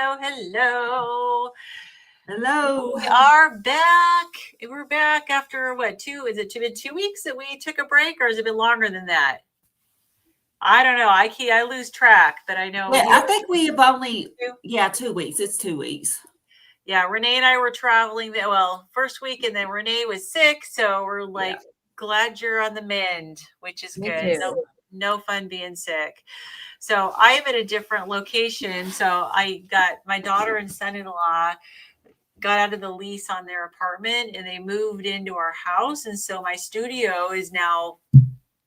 hello. Hello. We are back. We're back after what, been 2 weeks that we took a break, or has it been longer than that? I don't know. I lose track, but I know. Yeah, I think we have only, 2? 2 weeks. It's 2 weeks. Yeah, Renee and I were traveling first week, and then Renee was sick, so we're like, glad you're on the mend, which is good. No fun being sick. So I am at a different location. So I got my daughter and son-in-law got out of the lease on their apartment and they moved into our house. And so my studio is now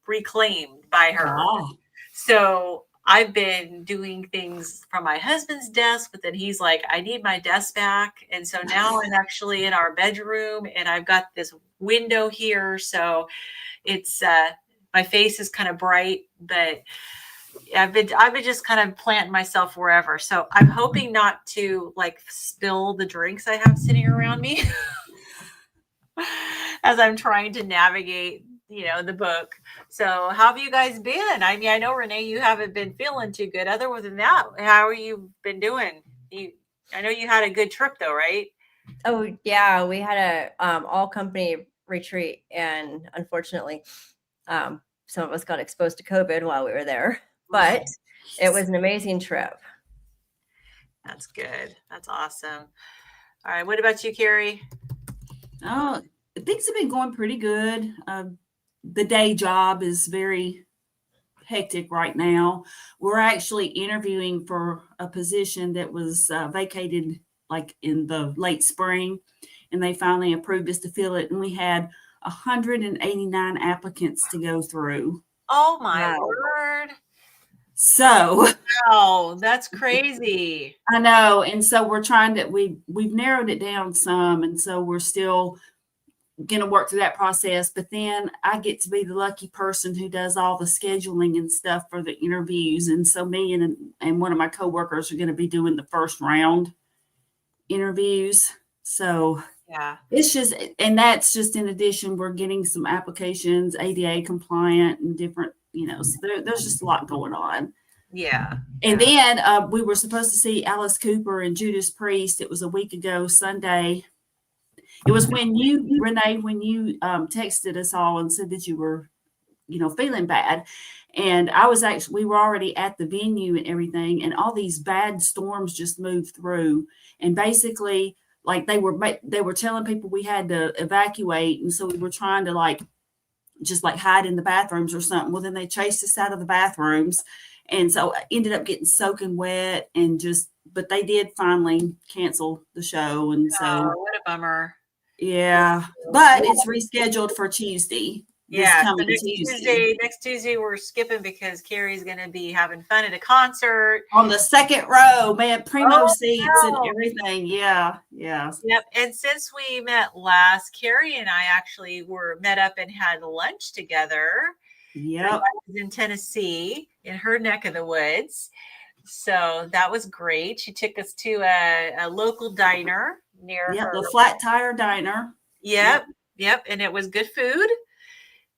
reclaimed by her. Oh. So I've been doing things from my husband's desk, but then he's like, I need my desk back. And so now I'm actually in our bedroom and I've got this window here. So it's, my face is kind of bright, but I've been just kind of planting myself wherever. So I'm hoping not to like spill the drinks I have sitting around me as I'm trying to navigate, the book. So how have you guys been? I mean, I know Renee, you haven't been feeling too good. Other than that, how are you been doing? I know you had a good trip though, right? Oh yeah, we had a all company retreat, and unfortunately, some of us got exposed to COVID while we were there. But it was an amazing trip. That's good. That's awesome. All right. What about you, Carrie? Oh, things have been going pretty good. The day job is very hectic right now. We're actually interviewing for a position that was vacated like in the late spring, and they finally approved us to fill it. And we had 189 applicants to go through. Oh my word. So, wow, that's crazy. I know. And so we're trying to, we've narrowed it down some. And so we're still going to work through that process. But then I get to be the lucky person who does all the scheduling and stuff for the interviews. And so me and one of my coworkers are going to be doing the first round interviews. So yeah, it's just, and that's just in addition, we're getting some applications, ADA compliant and different, so there's just a lot going on. Yeah. And then we were supposed to see Alice Cooper and Judas Priest. It was a week ago, Sunday. It was when you, Renee, texted us all and said that you were, feeling bad. And we were already at the venue and everything. And all these bad storms just moved through. And basically, like they were telling people we had to evacuate. And so we were trying to just hide in the bathrooms or something. Well, then they chased us out of the bathrooms. And so I ended up getting soaking wet but they did finally cancel the show. And so what a bummer. Yeah, but it's rescheduled for Tuesday. Yeah, so next Tuesday we're skipping because Carrie's going to be having fun at a concert. On the second row, man, primo seats and everything. Yeah. Yep. And since we met last, Carrie and I actually met up and had lunch together. Yep. I was in Tennessee, in her neck of the woods. So that was great. She took us to a local diner near her. The Flat Tire Diner. Yep. And it was good food.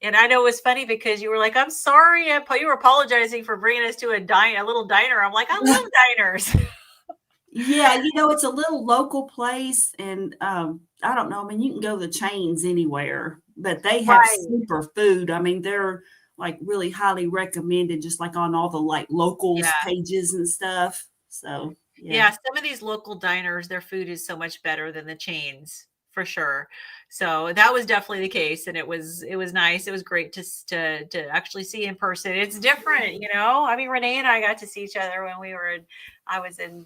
And I know it was funny because you were like, I'm sorry. You were apologizing for bringing us to a little diner. I'm like, I love diners. Yeah. It's a little local place. And I don't know. I mean, you can go to the chains anywhere, but they have super food. I mean, they're really highly recommended, just on all the locals pages and stuff. So yeah, some of these local diners, their food is so much better than the chains for sure. So that was definitely the case, and it was nice. It was great to actually see in person. It's different, I mean, Renee and I got to see each other when I was in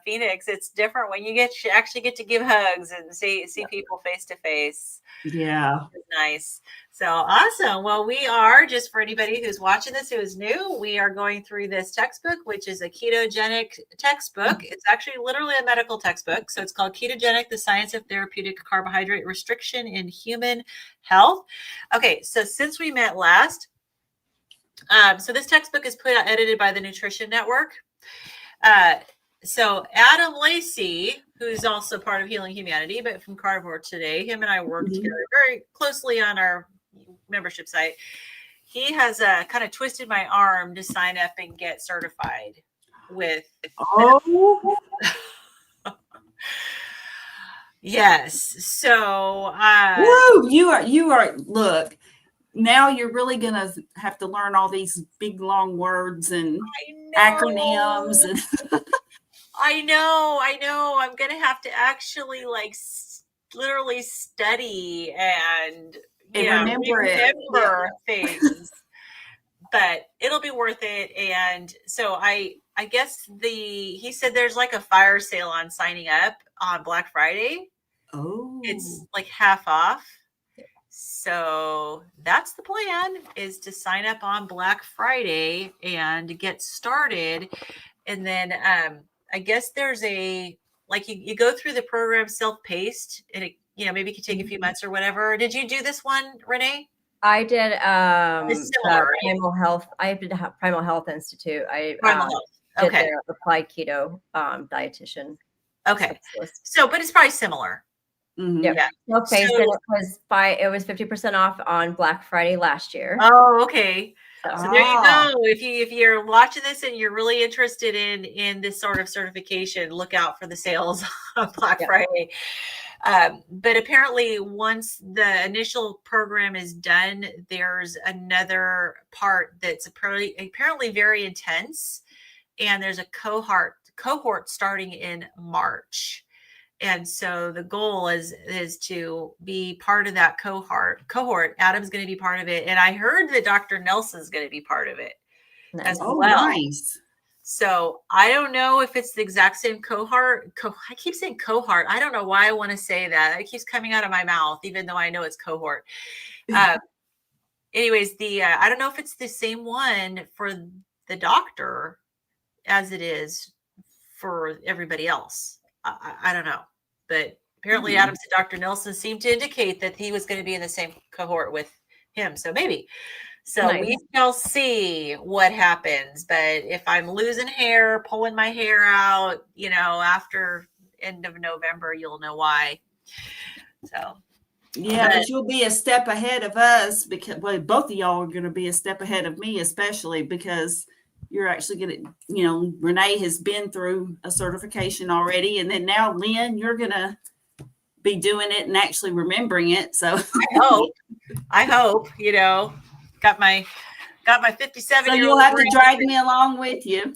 Phoenix. It's different when you actually get to give hugs and see people face to face. Yeah. It's nice. So awesome. Well, we are, just for anybody who's watching this who is new, we are going through this textbook, which is a ketogenic textbook. It's actually literally a medical textbook. So it's called Ketogenic, the Science of Therapeutic Carbohydrate Restriction in Human Health. Okay. So since we met last, so this textbook is edited by the Nutrition Network. So Adam Lacey, who's also part of Healing Humanity, but from Carnivore Today, him and I work together very closely on our membership site. He has kind of twisted my arm to sign up and get certified. with. Oh, Yes. So, woo! You are. Look, now you're really gonna have to learn all these big long words and acronyms and. I know. I'm gonna have to actually like literally study and remember things. But it'll be worth it. And so I guess he said there's like a fire sale on signing up on Black Friday. Oh, It's like half off. So that's the plan, is to sign up on Black Friday and get started. And then I guess there's like you go through the program self-paced, and it, maybe it could take a few months or whatever. Did you do this one, Renee? I did It's similar, right? Primal Health. I did Primal Health Institute. I Primal Health. did their applied keto dietitian. Okay. So, but it's probably similar. Mm-hmm. Yeah. Self-paced, and it was 50% off on Black Friday last year. Oh, okay. So there you go. If you're watching this and you're really interested in this sort of certification, look out for the sales on Black Friday. But apparently, once the initial program is done, there's another part that's apparently very intense, and there's a cohort starting in March. And so the goal is to be part of that cohort. Adam's going to be part of it. And I heard that Dr. Nelson's going to be part of it as well. Nice. So I don't know if it's the exact same cohort. I keep saying cohort. I don't know why I want to say that. It keeps coming out of my mouth, even though I know it's cohort. Anyways, I don't know if it's the same one for the doctor as it is for everybody else. I don't know, but apparently Adams and Dr. Nelson seemed to indicate that he was going to be in the same cohort with him. So maybe. So we shall see what happens. But if I'm losing hair, pulling my hair out, after end of November, you'll know why. So. Yeah, but you'll be a step ahead of us, because both of y'all are going to be a step ahead of me, especially because you're actually going to, Renee has been through a certification already. And then now, Lynn, you're going to be doing it and actually remembering it. So I hope, got my 57-year-old. So you'll have to drag me along with you.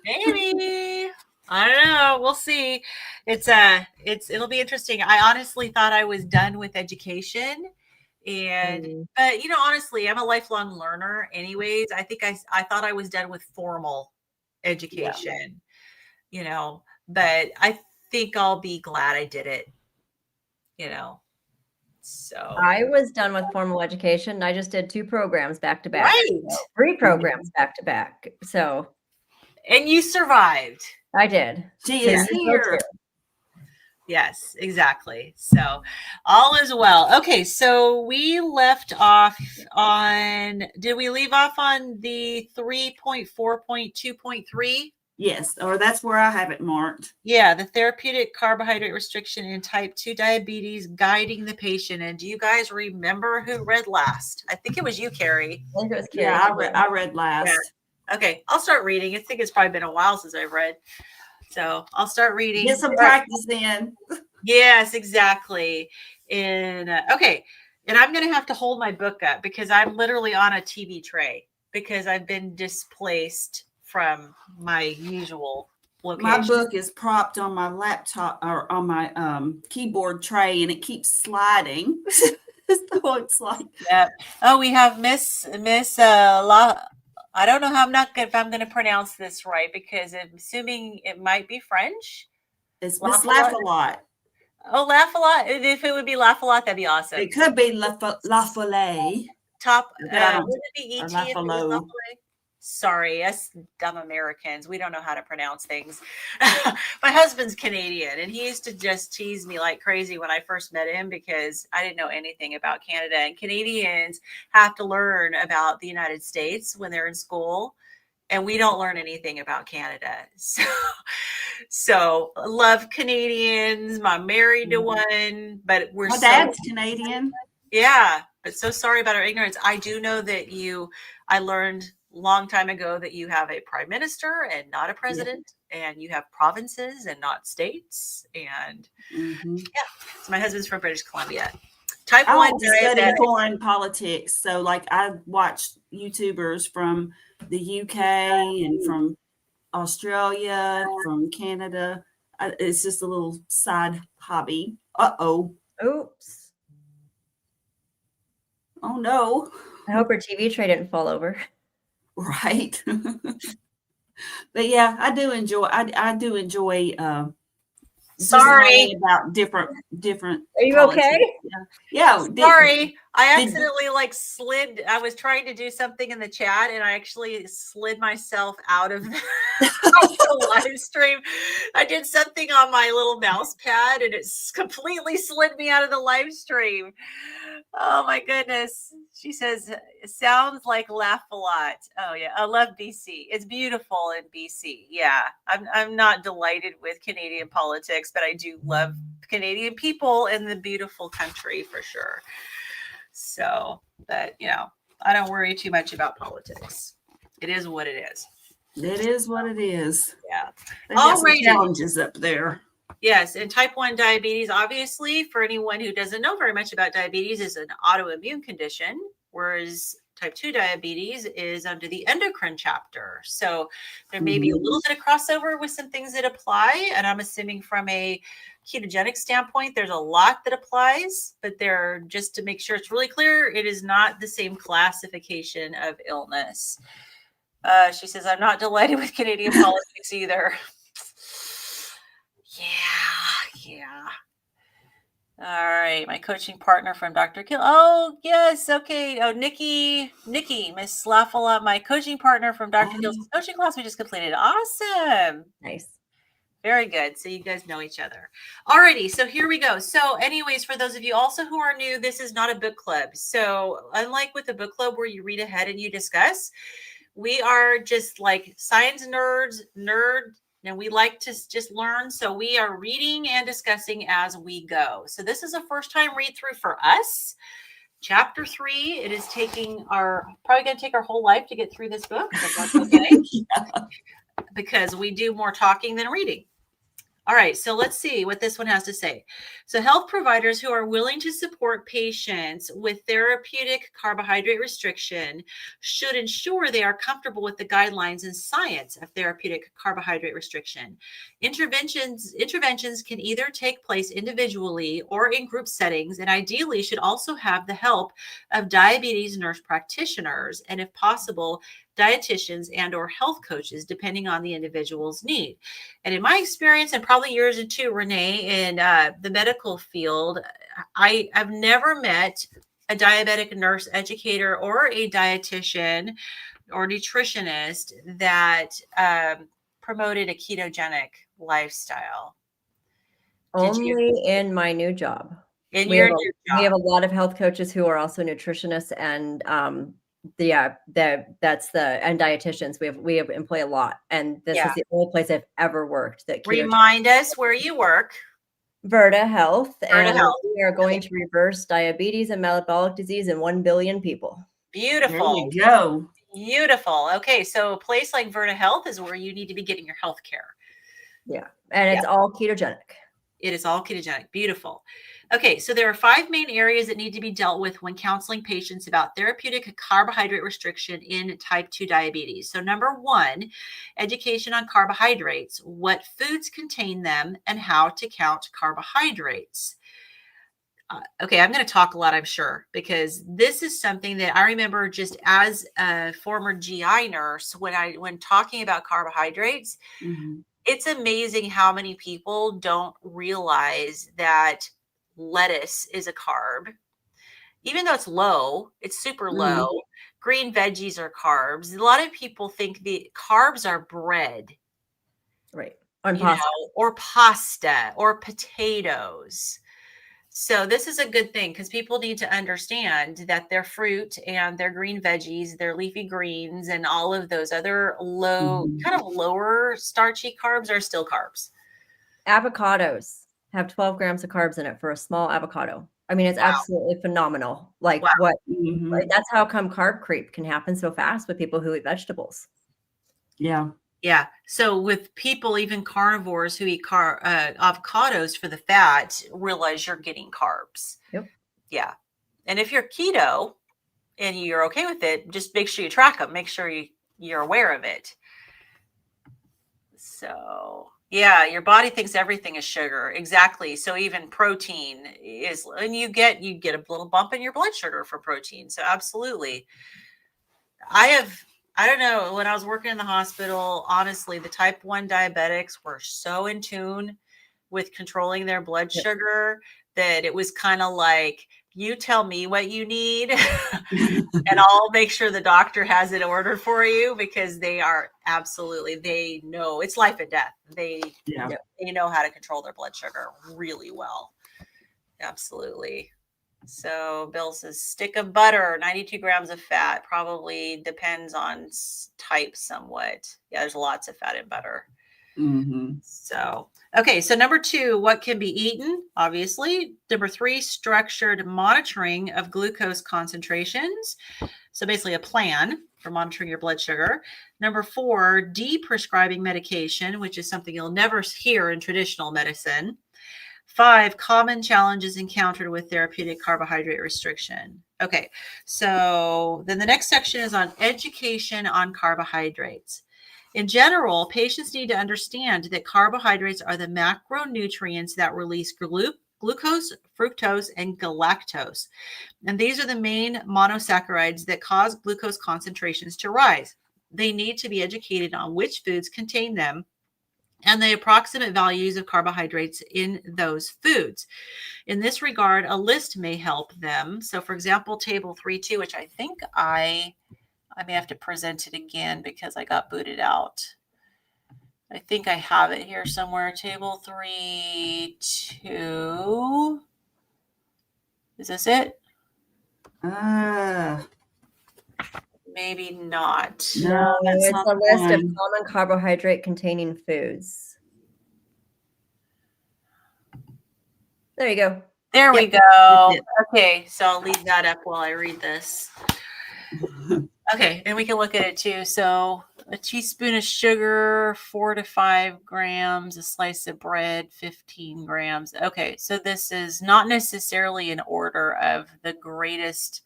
Maybe. I don't know. We'll see. It'll be interesting. I honestly thought I was done with education. But honestly, I'm a lifelong learner anyways. I think I thought I was done with formal education, but I think I'll be glad I did it, so. I was done with formal education. I just did 2 programs back to back. Right. 3 programs back to back. So. And you survived. I did. She is here. Yes, exactly. So all is well. Okay, so we left off did we leave off on the 3.4.2.3? Yes, or that's where I have it marked. Yeah, the therapeutic carbohydrate restriction in type 2 diabetes, guiding the patient. And do you guys remember who read last? I think it was you, Carrie. I think it was Carrie. Yeah, I read last. Yeah. Okay, I'll start reading. I think it's probably been a while since I've read. So I'll start reading. Get some practice in. Yes, exactly. And okay. And I'm going to have to hold my book up because I'm literally on a TV tray because I've been displaced from my usual location. My book is propped on my laptop or on my keyboard tray, and it keeps sliding. So it's like, yeah. Oh, we have Miss I don't know if I'm going to pronounce this right because I'm assuming it might be French. It's Miss Laugh a Lot. Oh, Laugh a Lot. If it would be Laugh a Lot, that'd be awesome. It could be La Folie. Would it be E.T. if it was La Folie? Sorry, us dumb Americans, we don't know how to pronounce things. My husband's Canadian, and he used to just tease me like crazy when I first met him because I didn't know anything about Canada. And Canadians have to learn about the United States when they're in school, and we don't learn anything about Canada. So love Canadians. I'm married to one, but my dad's Canadian. Yeah, but so sorry about our ignorance. I do know that I learned long time ago that you have a prime minister and not a president, and you have provinces and not states. And so my husband's from British Columbia. Type I 1 like to study diabetic. foreign politics. So like I watch YouTubers from the UK and from Australia, from Canada. It's just a little side hobby. Oops. Oh no. I hope her TV tray didn't fall over. Right. But yeah, I do enjoy Sorry about different Are you politics. okay? Yeah. Sorry, I accidentally slid. I was trying to do something in the chat, and I actually slid myself out of the live stream. I did something on my little mouse pad, and it's completely slid me out of the live stream. Oh my goodness. She says, it sounds like laugh a lot. Oh yeah. I love BC. It's beautiful in BC. Yeah. I'm not delighted with Canadian politics, but I do love Canadian people in the beautiful country for sure. So, but I don't worry too much about politics. It is what it is. It is what it is. Yeah. They got some challenges up there. Yes, and type 1 diabetes, obviously, for anyone who doesn't know very much about diabetes, is an autoimmune condition, whereas type 2 diabetes is under the endocrine chapter. So there may be a little bit of crossover with some things that apply, and I'm assuming from a ketogenic standpoint, there's a lot that applies, but just to make sure it's really clear, it is not the same classification of illness. She says, I'm not delighted with Canadian politics either. Yeah. All right. My coaching partner from Dr. Kill. Oh, yes. Okay. Oh, Nikki, Miss Slaffala, my coaching partner from Dr. Kill's coaching class we just completed. Awesome. Nice. Very good. So you guys know each other. Alrighty. So here we go. So anyways, for those of you also who are new, this is not a book club. So unlike with the book club where you read ahead and you discuss, we are just like science nerds, and we like to just learn. So we are reading and discussing as we go. So this is a first time read through for us. Chapter 3, it is probably going to take our whole life to get through this book, but that's okay. Because we do more talking than reading. All right, so let's see what this one has to say. So health providers who are willing to support patients with therapeutic carbohydrate restriction should ensure they are comfortable with the guidelines and science of therapeutic carbohydrate restriction. Interventions can either take place individually or in group settings, and ideally should also have the help of diabetes nurse practitioners, and if possible, dietitians and or health coaches, depending on the individual's need. And in my experience, and probably yours too, Renee, in the medical field, I've never met a diabetic nurse educator or a dietitian or nutritionist that promoted a ketogenic lifestyle. Only in my new job. We have a lot of health coaches who are also nutritionists and and dietitians. We employ a lot, and this is the only place I've ever worked that remind us where you work. Virta Health. We are going to reverse diabetes and metabolic disease in 1 billion people. Beautiful. There you go. Beautiful. Okay, so a place like Virta Health is where you need to be getting your health care. Yeah, and it's all ketogenic. It is all ketogenic. Beautiful. Okay, so there are 5 main areas that need to be dealt with when counseling patients about therapeutic carbohydrate restriction in type 2 diabetes. So number 1, education on carbohydrates, what foods contain them, and how to count carbohydrates. Okay, I'm going to talk a lot, I'm sure, because this is something that I remember just as a former GI nurse, when talking about carbohydrates, it's amazing how many people don't realize that lettuce is a carb. Even though it's low, it's super low. Green veggies are carbs. A lot of people think the carbs are bread. Right. Or pasta or potatoes. So this is a good thing because people need to understand that their fruit and their green veggies, their leafy greens, and all of those other kind of lower starchy carbs are still carbs. Avocados have 12 grams of carbs in it for a small avocado. I mean, it's Wow. absolutely phenomenal. Like Wow. what, Mhm. like, that's how come carb creep can happen so fast with people who eat vegetables. Yeah. Yeah. So with people, even carnivores who eat avocados for the fat, realize you're getting carbs. Yep. Yeah. And if you're keto and you're okay with it, just make sure you track them. Make sure you're aware of it. So yeah, your body thinks everything is sugar. Exactly. So even protein is, and you get a little bump in your blood sugar for protein. So absolutely. I don't know, when I was working in the hospital, honestly, the type 1 diabetics were so in tune with controlling their blood Yep. sugar that it was kind of like, you tell me what you need and I'll make sure the doctor has it ordered for you, because they know it's life and death. They know how to control their blood sugar really well. Absolutely. So Bill says stick of butter, 92 grams of fat, probably depends on type somewhat. Yeah, there's lots of fat in butter. Mhm. So, okay. So number 2, what can be eaten? Obviously. Number 3, structured monitoring of glucose concentrations. So basically a plan for monitoring your blood sugar. Number 4, de-prescribing medication, which is something you'll never hear in traditional medicine. 5, common challenges encountered with therapeutic carbohydrate restriction. Okay, so then the next section is on education on carbohydrates. In general, patients need to understand that carbohydrates are the macronutrients that release glucose, fructose, and galactose. And these are the main monosaccharides that cause glucose concentrations to rise. They need to be educated on which foods contain them and the approximate values of carbohydrates in those foods. In this regard, a list may help them. So for example, table 3.2, which I think I may have to present it again because I got booted out. I think I have it here somewhere. Table 3.2. Is this it? Maybe not. No, that's it's not a the list of one. common carbohydrate containing foods. There you go. There we go. Okay, so I'll leave that up while I read this. Okay, and we can look at it too. So a teaspoon of sugar, 4 to 5 grams, a slice of bread, 15 grams. Okay, so this is not necessarily in order of the greatest,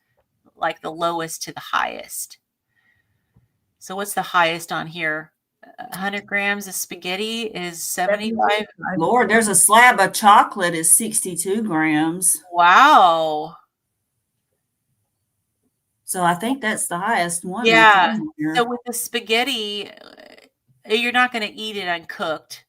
like the lowest to the highest. So what's the highest on here? 100 grams of spaghetti is 75. Lord, there's a slab of chocolate is 62 grams. Wow. So I think that's the highest one. Yeah. So with the spaghetti, you're not going to eat it uncooked.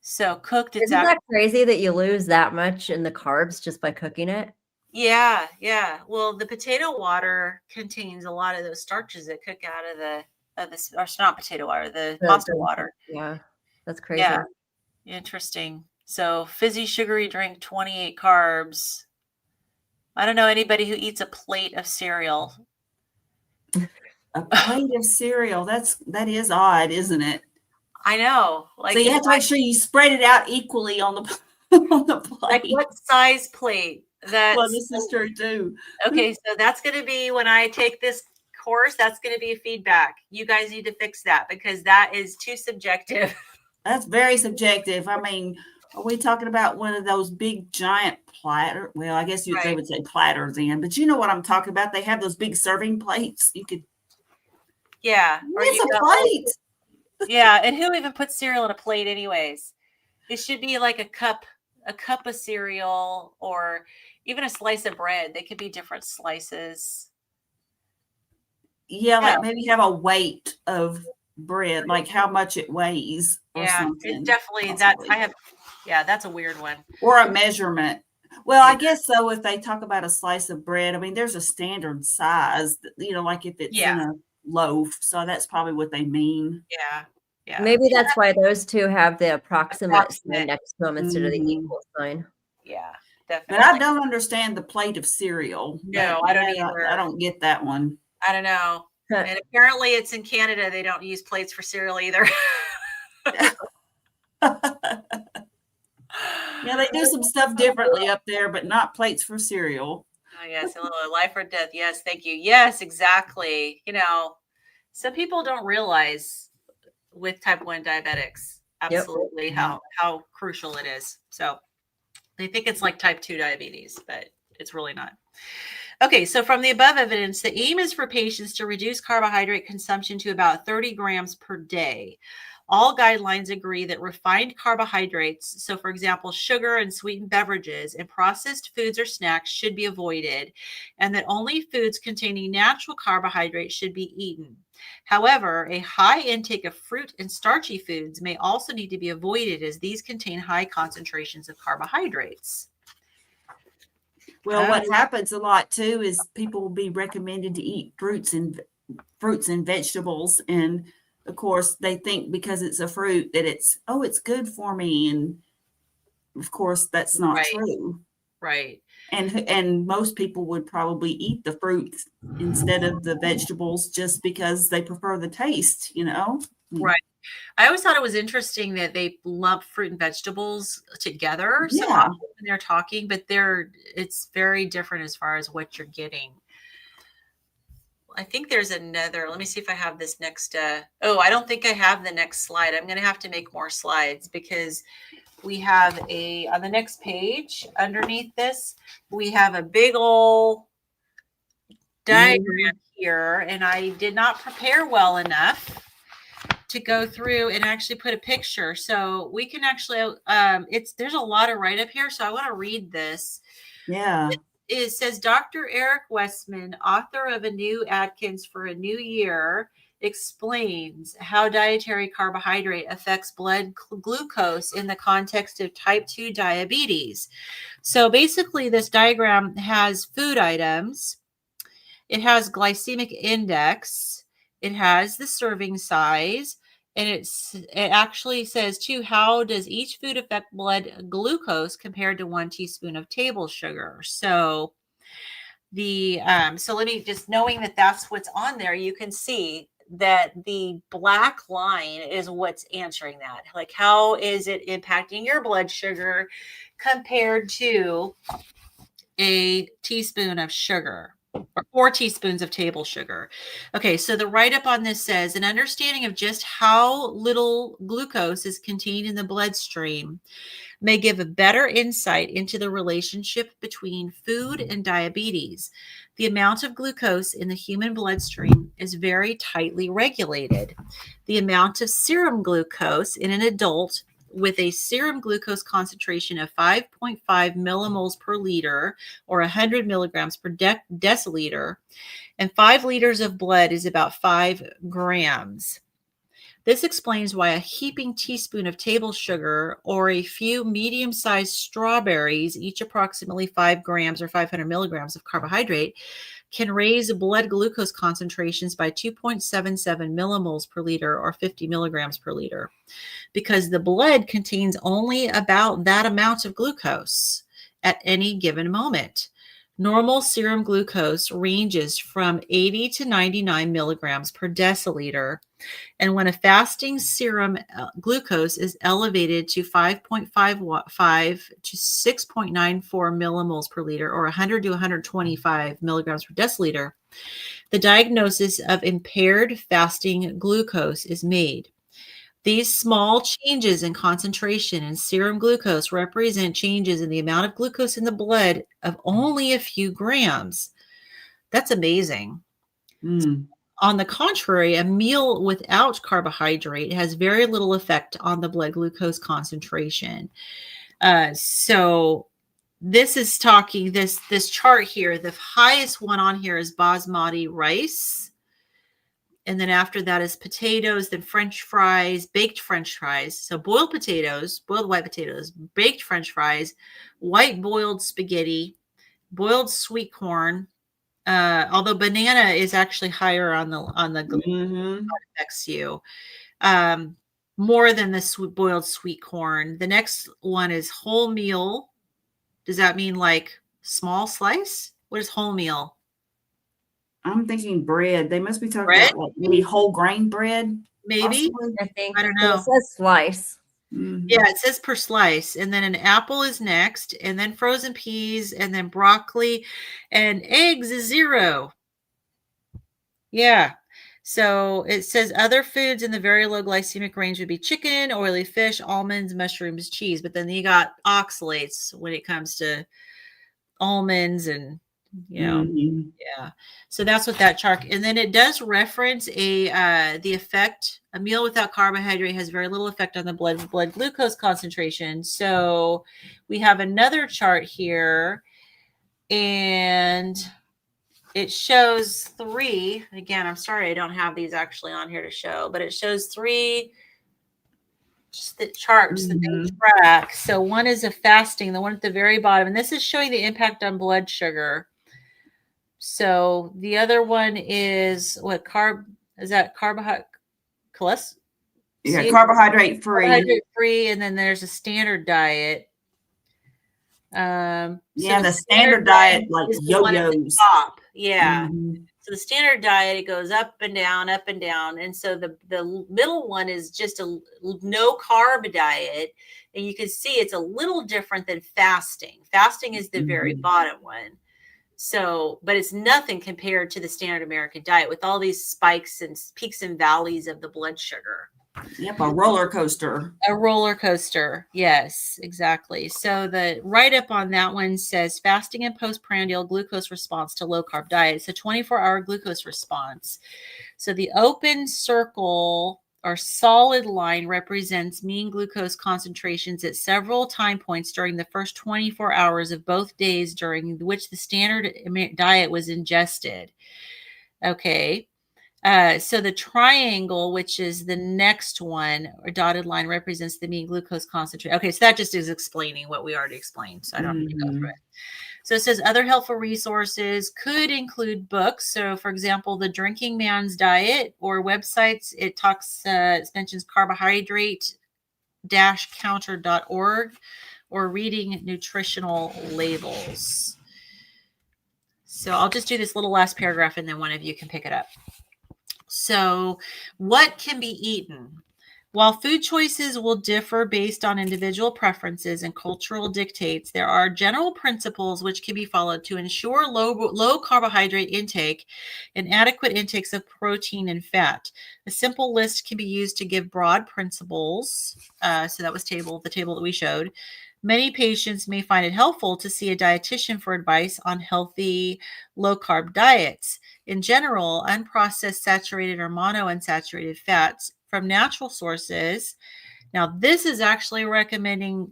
So cooked, it's Isn't that crazy that you lose that much in the carbs just by cooking it? Yeah, yeah. Well, the potato water contains a lot of those starches that cook out of the or it's not potato water, the pasta water. Yeah, that's crazy. Yeah, interesting. So fizzy sugary drink, 28 carbs. I don't know anybody who eats a plate of cereal. A plate of cereal. That is odd, isn't it? I know. So you have to make sure you spread it out equally on the on the plate. Like what size plate? Well, this is true too. Okay, so that's going to be when I take this course, that's going to be feedback. You guys need to fix that because that is too subjective. That's very subjective. I mean, are we talking about one of those big giant platter? Well, I guess they would say platters in, but you know what I'm talking about. They have those big serving plates. You could. Yeah. It's a plate. Yeah. And who even puts cereal in a plate anyways? It should be like a cup of cereal or even a slice of bread. They could be different slices. Yeah, like maybe have a weight of bread, like how much it weighs or something. It's definitely that. That's a weird one. Or a measurement. Well, I guess so. If they talk about a slice of bread, I mean, there's a standard size, like if it's in a loaf. So that's probably what they mean. Yeah. Yeah. Maybe that's why those two have the approximate sign next to them instead of the equal sign. Yeah, definitely. But I don't understand the plate of cereal. No, I don't either. I don't get that one. I don't know. And apparently it's in Canada. They don't use plates for cereal either. Yeah, they do some stuff differently up there, but not plates for cereal. Oh, yes, a little life or death. Yes, thank you. Yes, exactly. Some people don't realize with type 1 diabetics absolutely how crucial it is. So they think it's like type 2 diabetes, but it's really not. Okay, so from the above evidence, the aim is for patients to reduce carbohydrate consumption to about 30 grams per day. All guidelines agree that refined carbohydrates, so for example, sugar and sweetened beverages and processed foods or snacks, should be avoided, and that only foods containing natural carbohydrates should be eaten. However, a high intake of fruit and starchy foods may also need to be avoided, as these contain high concentrations of carbohydrates. Well, what happens a lot too is people will be recommended to eat fruits and vegetables, and of course they think because it's a fruit that it's good for me, and of course that's not true. Right. And most people would probably eat the fruit instead of the vegetables just because they prefer the taste, Right. I always thought it was interesting that they lump fruit and vegetables together. So Yeah. when they're talking, but it's very different as far as what you're getting. I think there's another, let me see if I have this next, I don't think I have the next slide. I'm going to have to make more slides because we have on the next page underneath this, we have a big old diagram here, and I did not prepare well enough to go through and actually put a picture. So we can actually, there's a lot of write up here. So I want to read this. Yeah. It says, Dr. Eric Westman, author of A New Atkins for a New Year, explains how dietary carbohydrate affects blood glucose in the context of type 2 diabetes. So basically this diagram has food items. It has glycemic index. It has the serving size. And it actually says too, how does each food affect blood glucose compared to 1 teaspoon of table sugar? So so let me just, knowing that that's what's on there, you can see that the black line is what's answering that. Like, how is it impacting your blood sugar compared to a teaspoon of sugar? Or 4 teaspoons of table sugar. Okay, so the write-up on this says, an understanding of just how little glucose is contained in the bloodstream may give a better insight into the relationship between food and diabetes. The amount of glucose in the human bloodstream is very tightly regulated. The amount of serum glucose in an adult with a serum glucose concentration of 5.5 millimoles per liter or 100 milligrams per deciliter, and 5 liters of blood is about 5 grams. This explains why a heaping teaspoon of table sugar or a few medium-sized strawberries, each approximately 5 grams or 500 milligrams of carbohydrate, can raise blood glucose concentrations by 2.77 millimoles per liter or 50 milligrams per liter, because the blood contains only about that amount of glucose at any given moment. Normal serum glucose ranges from 80 to 99 milligrams per deciliter. And when a fasting serum glucose is elevated to 5.55 to 6.94 millimoles per liter or 100 to 125 milligrams per deciliter, the diagnosis of impaired fasting glucose is made. These small changes in concentration in serum glucose represent changes in the amount of glucose in the blood of only a few grams. That's amazing. On the contrary, a meal without carbohydrate has very little effect on the blood glucose concentration. So this is talking, this chart here, the highest one on here is basmati rice. And then after that is potatoes, then French fries, baked French fries. So boiled potatoes, boiled white potatoes, baked French fries, white boiled spaghetti, boiled sweet corn. Although banana is actually higher on the glucose affects you more than the boiled sweet corn. The next one is wholemeal. Does that mean like small slice? What is wholemeal? I'm thinking bread. They must be talking about like maybe whole grain bread. Maybe. Possibly. I think. I don't know. It says slice. Yeah, it says per slice. And then an apple is next, and then frozen peas, and then broccoli, and eggs is 0. Yeah. So it says other foods in the very low glycemic range would be chicken, oily fish, almonds, mushrooms, cheese. But then you got oxalates when it comes to almonds and, yeah. So that's what that chart. And then it does reference the effect. A meal without carbohydrate has very little effect on the blood glucose concentration. So we have another chart here, and it shows 3. Again, I'm sorry I don't have these actually on here to show, but it shows 3 just the charts that they track. So one is a fasting, the one at the very bottom, and this is showing the impact on blood sugar. So the other one is what is that carbohydrate carbohydrate free. Carbohydrate free, and then there's a standard diet. The standard diet like yo-yos. Yeah. So the standard diet, it goes up and down, and so the middle one is just a no carb diet, and you can see it's a little different than fasting. Fasting is the very bottom one. So, but it's nothing compared to the standard American diet with all these spikes and peaks and valleys of the blood sugar. Yep, a roller coaster. A roller coaster. Yes, exactly. So the write-up on that one says fasting and postprandial glucose response to low-carb diet. It's a 24-hour glucose response. So the open circle or solid line represents mean glucose concentrations at several time points during the first 24 hours of both days during which the standard diet was ingested. Okay. So the triangle, which is the next one, or dotted line, represents the mean glucose concentration. Okay, so that just is explaining what we already explained. So I don't need to go through it. So it says other helpful resources could include books. So, for example, The Drinking Man's Diet, or websites. It mentions carbohydrate-counter.org, or reading nutritional labels. So I'll just do this little last paragraph, and then one of you can pick it up. So what can be eaten? While food choices will differ based on individual preferences and cultural dictates, there are general principles which can be followed to ensure low carbohydrate intake and adequate intakes of protein and fat. A simple list can be used to give broad principles. So that was the table that we showed. Many patients may find it helpful to see a dietitian for advice on healthy low-carb diets. In general, unprocessed saturated or monounsaturated fats from natural sources. Now, this is actually recommending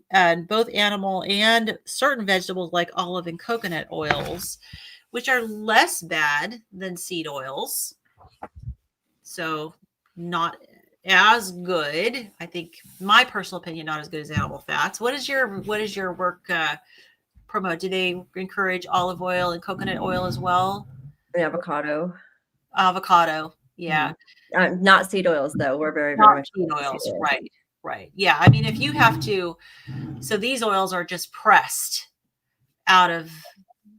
both animal and certain vegetables like olive and coconut oils, which are less bad than seed oils. So not as good. I think my personal opinion, not as good as animal fats. What is your work promote? Do they encourage olive oil and coconut oil as well? And avocado. Yeah. Not seed oils though. We're very much seed oils. Right. Yeah. I mean, if you have to, so these oils are just pressed out of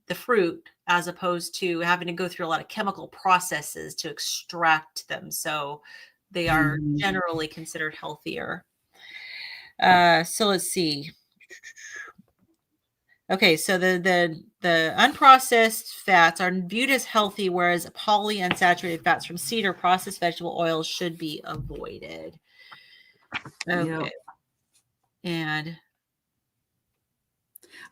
the fruit as opposed to having to go through a lot of chemical processes to extract them. So they are generally considered healthier. So let's see. Okay, so the unprocessed fats are viewed as healthy, whereas polyunsaturated fats from seed or processed vegetable oils should be avoided. Okay. Yep. And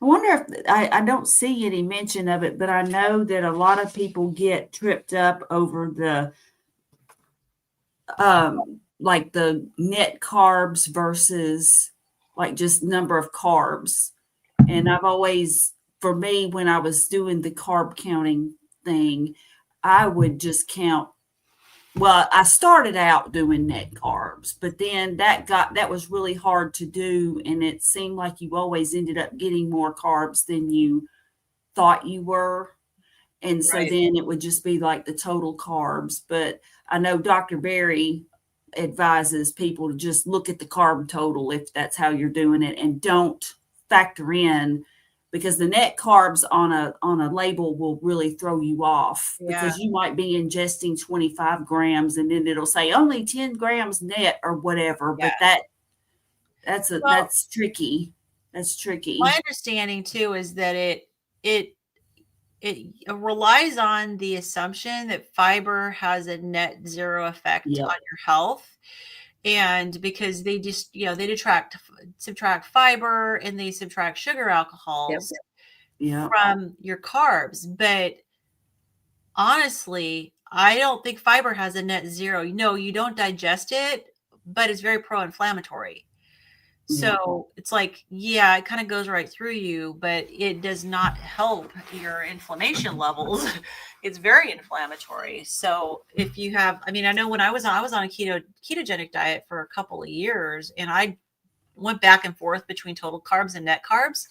I wonder if I don't see any mention of it, but I know that a lot of people get tripped up over the like the net carbs versus like just number of carbs. And I've always, for me, when I was doing the carb counting thing, I would just count. Well, I started out doing net carbs, but then that was really hard to do. And it seemed like you always ended up getting more carbs than you thought you were. And so then it would just be like the total carbs. But I know Dr. Berry advises people to just look at the carb total if that's how you're doing it, and don't factor in, because the net carbs on a label will really throw you off, because you might be ingesting 25 grams and then it'll say only 10 grams net or whatever. But That's tricky. That's tricky. My understanding too is that it relies on the assumption that fiber has a net zero effect on your health. And because they just, they subtract fiber and they subtract sugar alcohols from your carbs. But honestly, I don't think fiber has a net zero. No, you don't digest it, but it's very pro-inflammatory. So it's like, it kind of goes right through you, but it does not help your inflammation levels. It's very inflammatory. So if you have, I know when I was on a ketogenic diet for a couple of years, and I went back and forth between total carbs and net carbs.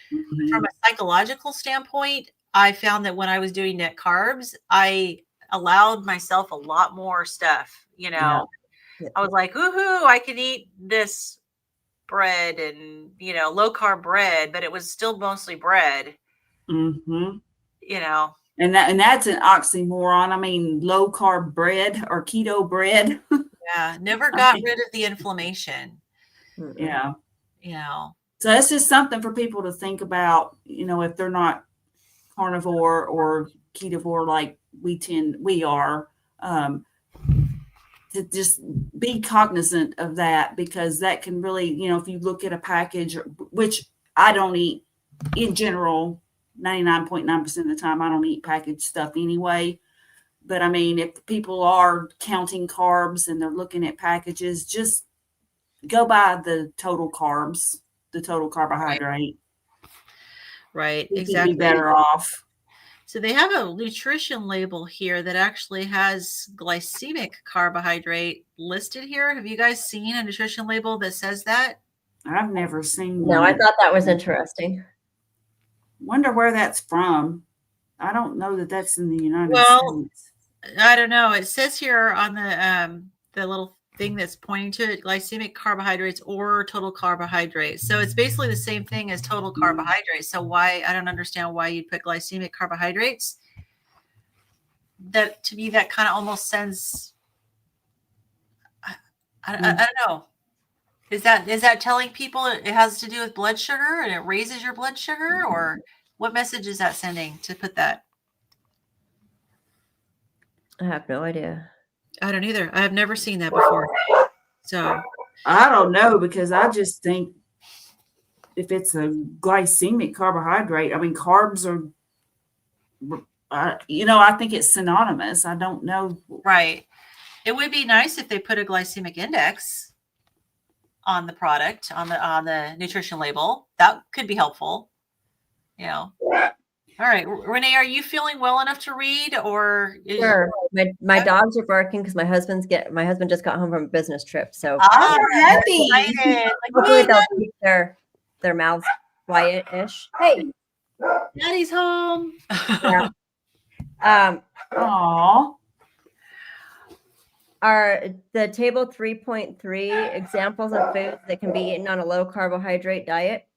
From a psychological standpoint, I found that when I was doing net carbs, I allowed myself a lot more stuff. I was like, woohoo, I could eat this bread and low carb bread, but it was still mostly bread. And that's an oxymoron. Low carb bread or keto bread. Never got rid of the inflammation. So that's just something for people to think about, if they're not carnivore or ketovore like we are, to just be cognizant of that, because that can really, if you look at a package, which I don't eat in general, 99.9% of the time, I don't eat packaged stuff anyway. But if people are counting carbs and they're looking at packages, just go by the total carbs, the total carbohydrate. Right. You exactly. Be better off. So they have a nutrition label here that actually has glycemic carbohydrate listed here. Have you guys seen a nutrition label that says that? I've never seen one. No, I thought that was interesting. Wonder where that's from. I don't know that that's in the United States. I don't know. It says here on the little thing that's pointing to it, glycemic carbohydrates or total carbohydrates. So it's basically the same thing as total carbohydrates. So I don't understand why you'd put glycemic carbohydrates. That to me, that kind of almost sends, I don't know. Is that telling people it has to do with blood sugar and it raises your blood sugar, or what message is that sending to put that? I have no idea. I don't either. I have never seen that before. So I don't know, because I just think if it's a glycemic carbohydrate, carbs are, I think it's synonymous. I don't know. Right. It would be nice if they put a glycemic index on the product, on the nutrition label. That could be helpful. All right, Renee, are you feeling well enough to read, or? Sure. My dogs are barking because my husband just got home from a business trip. So happy. Hopefully they'll keep their mouths quiet-ish. Hey, Daddy's home. Yeah. Are the table 3.3 examples of foods that can be eaten on a low carbohydrate diet?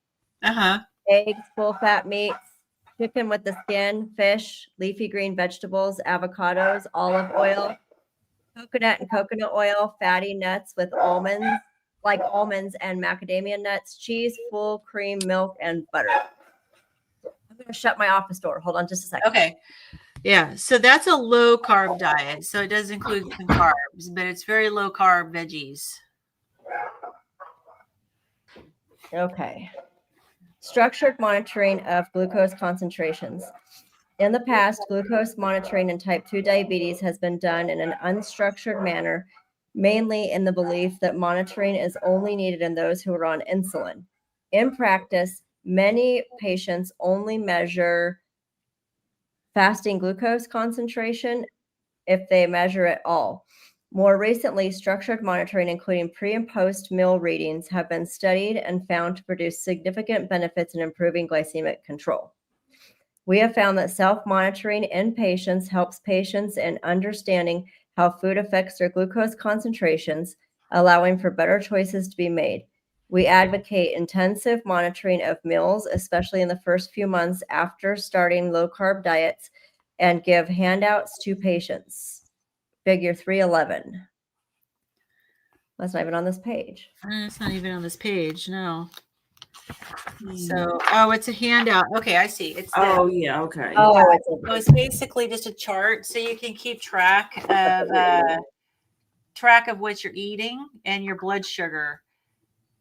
Eggs, full fat meats, chicken with the skin, fish, leafy green vegetables, avocados, olive oil, coconut and coconut oil, fatty nuts with almonds and macadamia nuts, cheese, full cream, milk, and butter. I'm going to shut my office door. Hold on just a second. Okay. Yeah. So that's a low carb diet. So it does include some carbs, but it's very low carb veggies. Okay. Structured monitoring of glucose concentrations. In the past, glucose monitoring in type 2 diabetes has been done in an unstructured manner, mainly in the belief that monitoring is only needed in those who are on insulin. In practice, many patients only measure fasting glucose concentration if they measure at all. More recently, structured monitoring, including pre and post meal readings, have been studied and found to produce significant benefits in improving glycemic control. We have found that self-monitoring in patients helps patients in understanding how food affects their glucose concentrations, allowing for better choices to be made. We advocate intensive monitoring of meals, especially in the first few months after starting low-carb diets, and give handouts to patients. Figure 311. That's not even on this page. It's not even on this page. No. So, it's a handout. Okay, I see. It's Oh, yeah. Okay. Oh, so it's basically just a chart, so you can keep track of what you're eating and your blood sugar.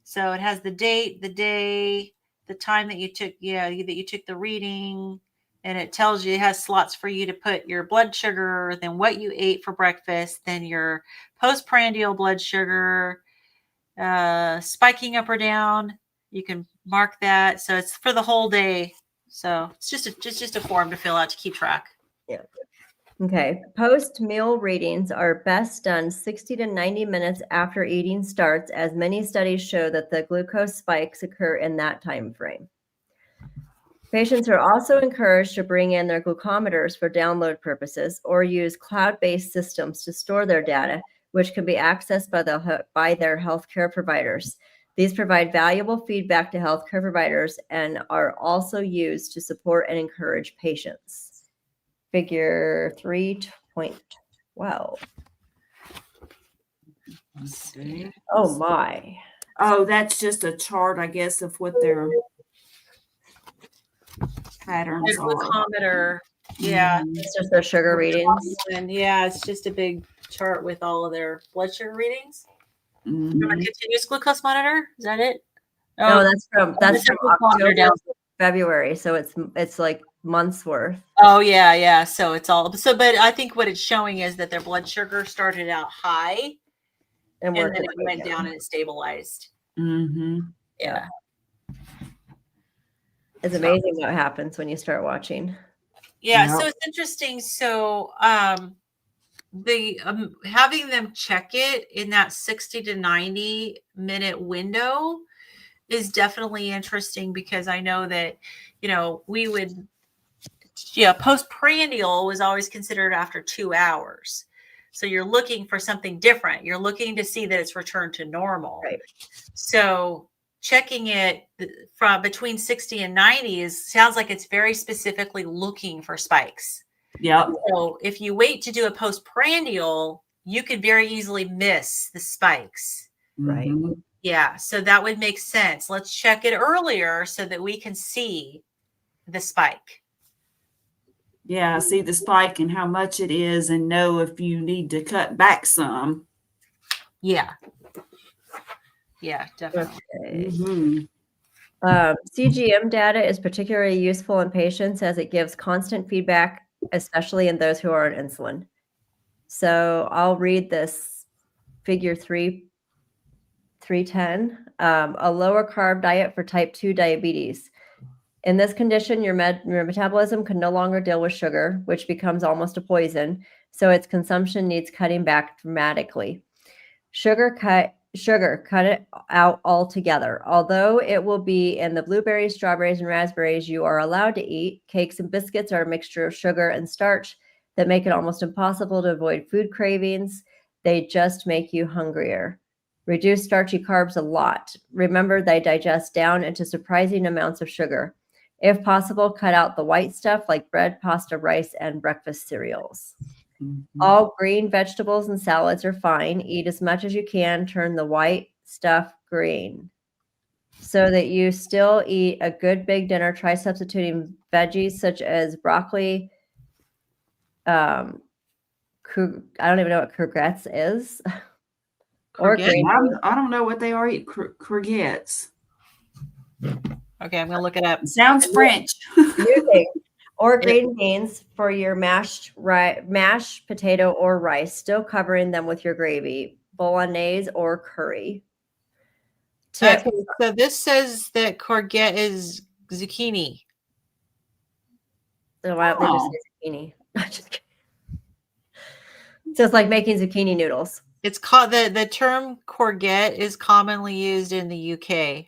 So it has the date, the day, the time that you took, that you took the reading, and it tells you, it has slots for you to put your blood sugar, then what you ate for breakfast, then your postprandial blood sugar, spiking up or down. You can mark that. So it's for the whole day. So it's just a form to fill out to keep track. Yeah. Okay. Post-meal readings are best done 60 to 90 minutes after eating starts, as many studies show that the glucose spikes occur in that time frame. Patients are also encouraged to bring in their glucometers for download purposes or use cloud-based systems to store their data, which can be accessed by their healthcare providers. These provide valuable feedback to healthcare providers and are also used to support and encourage patients. Figure 3.12. Oh my. Oh, that's just a chart, I guess, of what their patterns The are. glucometer. Yeah. It's just their sugar readings. And it's just a big chart with all of their blood sugar readings. Mhm. From a continuous glucose monitor. Is that it? No, that's from October down. to February. So it's like months worth. Oh yeah. So it's all but I think what it's showing is that their blood sugar started out high and then it went down and it stabilized. Mm-hmm. Yeah. It's amazing what happens when you start watching. Yeah. So it's interesting. So the having them check it in that 60 to 90 minute window is definitely interesting, because I know that, we would, postprandial was always considered after 2 hours. So you're looking for something different. You're looking to see that it's returned to normal. Right. So checking it from between 60 and 90 sounds like it's very specifically looking for spikes. Yeah. So if you wait to do a postprandial, you could very easily miss the spikes. Right. Mm-hmm. Yeah. So that would make sense. Let's check it earlier so that we can see the spike. Yeah, see the spike and how much it is and know if you need to cut back some. Yeah. Yeah, definitely. Okay. Mm-hmm. CGM data is particularly useful in patients as it gives constant feedback, especially in those who are on insulin. So I'll read this figure 310, a lower carb diet for type 2 diabetes. In this condition, your metabolism can no longer deal with sugar, which becomes almost a poison, so its consumption needs cutting back dramatically. Sugar, cut it out altogether. Although it will be in the blueberries, strawberries, and raspberries you are allowed to eat, cakes and biscuits are a mixture of sugar and starch that make it almost impossible to avoid food cravings. They just make you hungrier. Reduce starchy carbs a lot. Remember, they digest down into surprising amounts of sugar. If possible, cut out the white stuff like bread, pasta, rice, and breakfast cereals. Mm-hmm. All green vegetables and salads are fine. Eat as much as you can. Turn the white stuff green so that you still eat a good big dinner. Try substituting veggies such as broccoli. I don't even know what courgettes is. Or green. I don't know what they are. Courgettes. Okay, I'm gonna look it up. Sounds French. Or green beans for your mashed potato or rice, still covering them with your gravy, bolognese or curry. Okay, so this says that courgette is zucchini. So why don't they just say zucchini? Just kidding. So it's like making zucchini noodles. It's called the term courgette is commonly used in the UK.